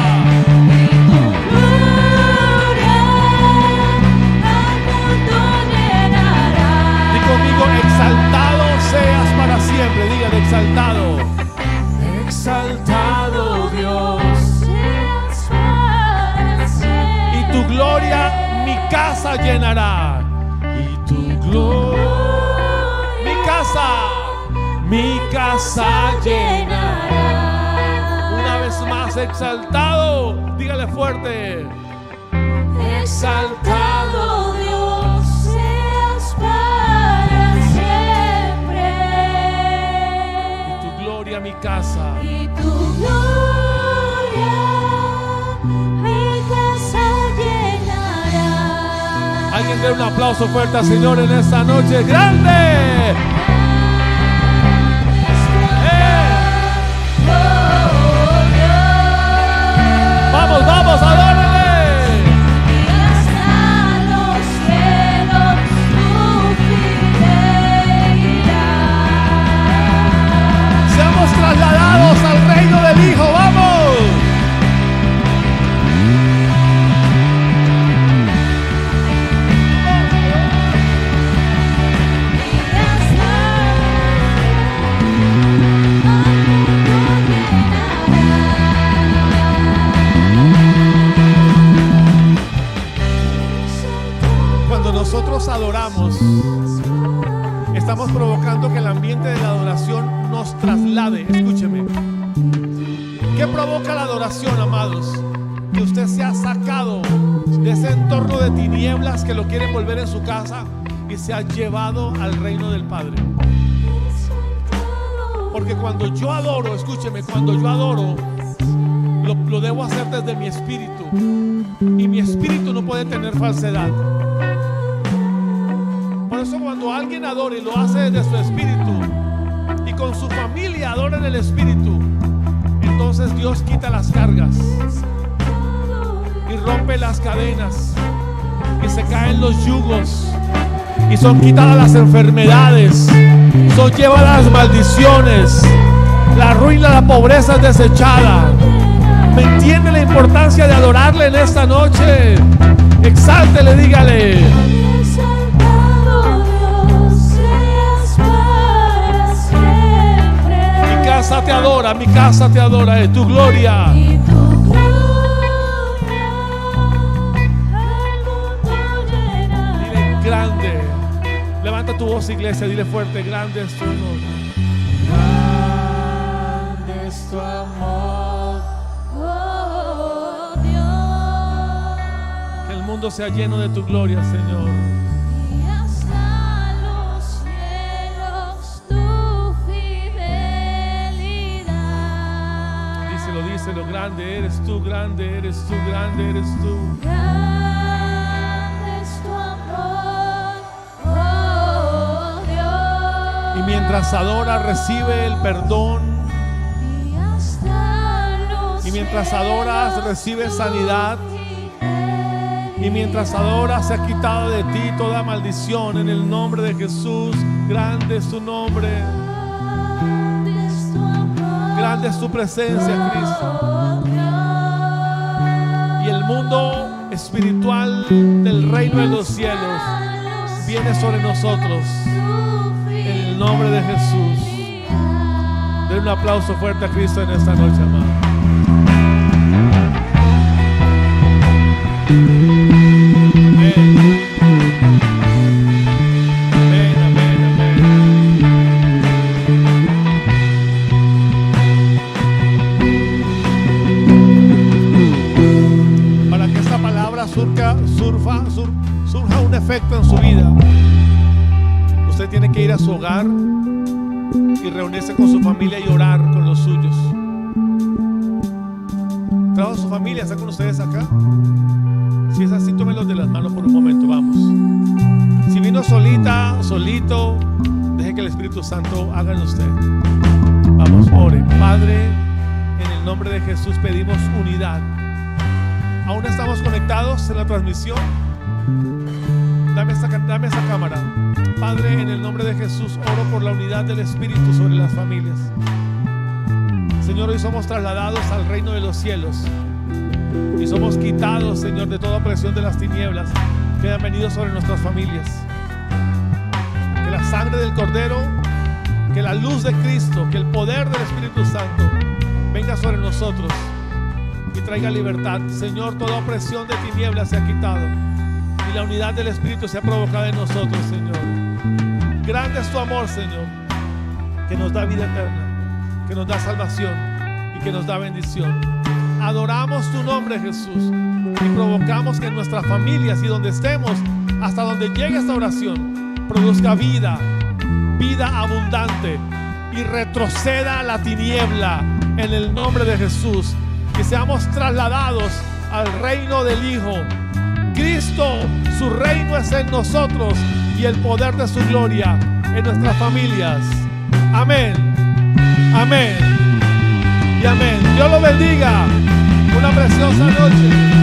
[SPEAKER 3] Y tu gloria al mundo llenará.
[SPEAKER 2] Y conmigo, exaltado seas para siempre. Dígale, exaltado. Exaltado Dios.
[SPEAKER 3] Seas para siempre.
[SPEAKER 2] Y tu gloria mi casa llenará. Y tu gloria mi casa llenará. Una vez más, exaltado. Dígale fuerte.
[SPEAKER 3] Exaltado Dios seas para siempre.
[SPEAKER 2] Y tu gloria mi casa.
[SPEAKER 3] Y tu gloria mi casa llenará.
[SPEAKER 2] Alguien dé un aplauso fuerte al Señor en esta noche. ¡Grande! Vamos, vamos, adórale.
[SPEAKER 3] Y hasta los cielos tu fidelidad.
[SPEAKER 2] Seamos trasladados al reino del Hijo. ¡Vamos!
[SPEAKER 3] Y hasta
[SPEAKER 2] Cuando nosotros adoramos, estamos provocando que el ambiente de la adoración nos traslade. Escúcheme. ¿Qué provoca la adoración, amados? Que usted sea sacado de ese entorno de tinieblas que lo quieren volver en su casa y sea llevado al reino del Padre. Porque cuando yo adoro, escúcheme, cuando yo adoro, lo debo hacer desde mi espíritu. Y mi espíritu no puede tener falsedad. Por eso cuando alguien adora y lo hace desde su espíritu y con su familia adora en el espíritu, entonces Dios quita las cargas y rompe las cadenas y se caen los yugos y son quitadas las enfermedades, son llevadas las maldiciones, la ruina, la pobreza es desechada. ¿Me entiende la importancia de adorarle en esta noche? Exáltele, dígale.
[SPEAKER 3] exaltado Dios seas para siempre.
[SPEAKER 2] Mi casa te adora, mi casa te adora, es tu gloria.
[SPEAKER 3] Y tu gloria al mundo llenará.
[SPEAKER 2] Dile, grande. Levanta tu voz, iglesia, dile fuerte, grande es tu amor. Grande es tu amor.
[SPEAKER 3] Oh Dios,
[SPEAKER 2] Que el mundo sea lleno de tu gloria, Señor.
[SPEAKER 3] y hasta los cielos tu fidelidad.
[SPEAKER 2] Díselo, díselo, grande eres tú, grande eres tú, grande eres tú.
[SPEAKER 3] Grande es tu amor, oh Dios.
[SPEAKER 2] Y mientras adora, recibe el perdón.
[SPEAKER 3] Y hasta los
[SPEAKER 2] Y mientras adoras,
[SPEAKER 3] cielos
[SPEAKER 2] recibes
[SPEAKER 3] tu
[SPEAKER 2] sanidad. Y mientras adoras, se ha quitado de ti toda maldición en el nombre de Jesús. Grande es tu nombre,
[SPEAKER 3] Grande es tu amor,
[SPEAKER 2] grande es tu presencia, Cristo.
[SPEAKER 3] oh Dios.
[SPEAKER 2] Y el mundo espiritual del reino de los cielos viene sobre nosotros. En el nombre de Jesús. Den un aplauso fuerte a Cristo en esta noche, amado. Amén. Amén, amén, amén. Para que esta palabra surja un efecto en su vida, usted tiene que ir a su hogar y reunirse con su familia y orar con los suyos. ¿Trajo a su familia? ¿Está con ustedes acá? Si es así, tómenlos de las manos por un momento, vamos. Si vino solita, solito, deje que el Espíritu Santo haga en usted. Vamos, ore. Padre, en el nombre de Jesús pedimos unidad. ¿Aún estamos conectados en la transmisión? Dame esa cámara. Padre, en el nombre de Jesús oro por la unidad del Espíritu sobre las familias. Señor, hoy somos trasladados al reino de los cielos y somos quitados, Señor, de toda opresión de las tinieblas que han venido sobre nuestras familias. Que la sangre del Cordero, que la luz de Cristo, que el poder del Espíritu Santo venga sobre nosotros y traiga libertad. Señor, toda opresión de tinieblas se ha quitado y la unidad del Espíritu se ha provocado en nosotros, Señor. Grande es tu amor, Señor, que nos da vida eterna, que nos da salvación y que nos da bendición. Adoramos tu nombre, Jesús, y provocamos que en nuestras familias y donde estemos, hasta donde llegue esta oración, produzca vida, vida abundante, y retroceda la tiniebla en el nombre de Jesús. Que seamos trasladados al reino del Hijo. Cristo, su reino es en nosotros y el poder de su gloria en nuestras familias. Amén, amén y amén. Dios lo bendiga. Una preciosa noche.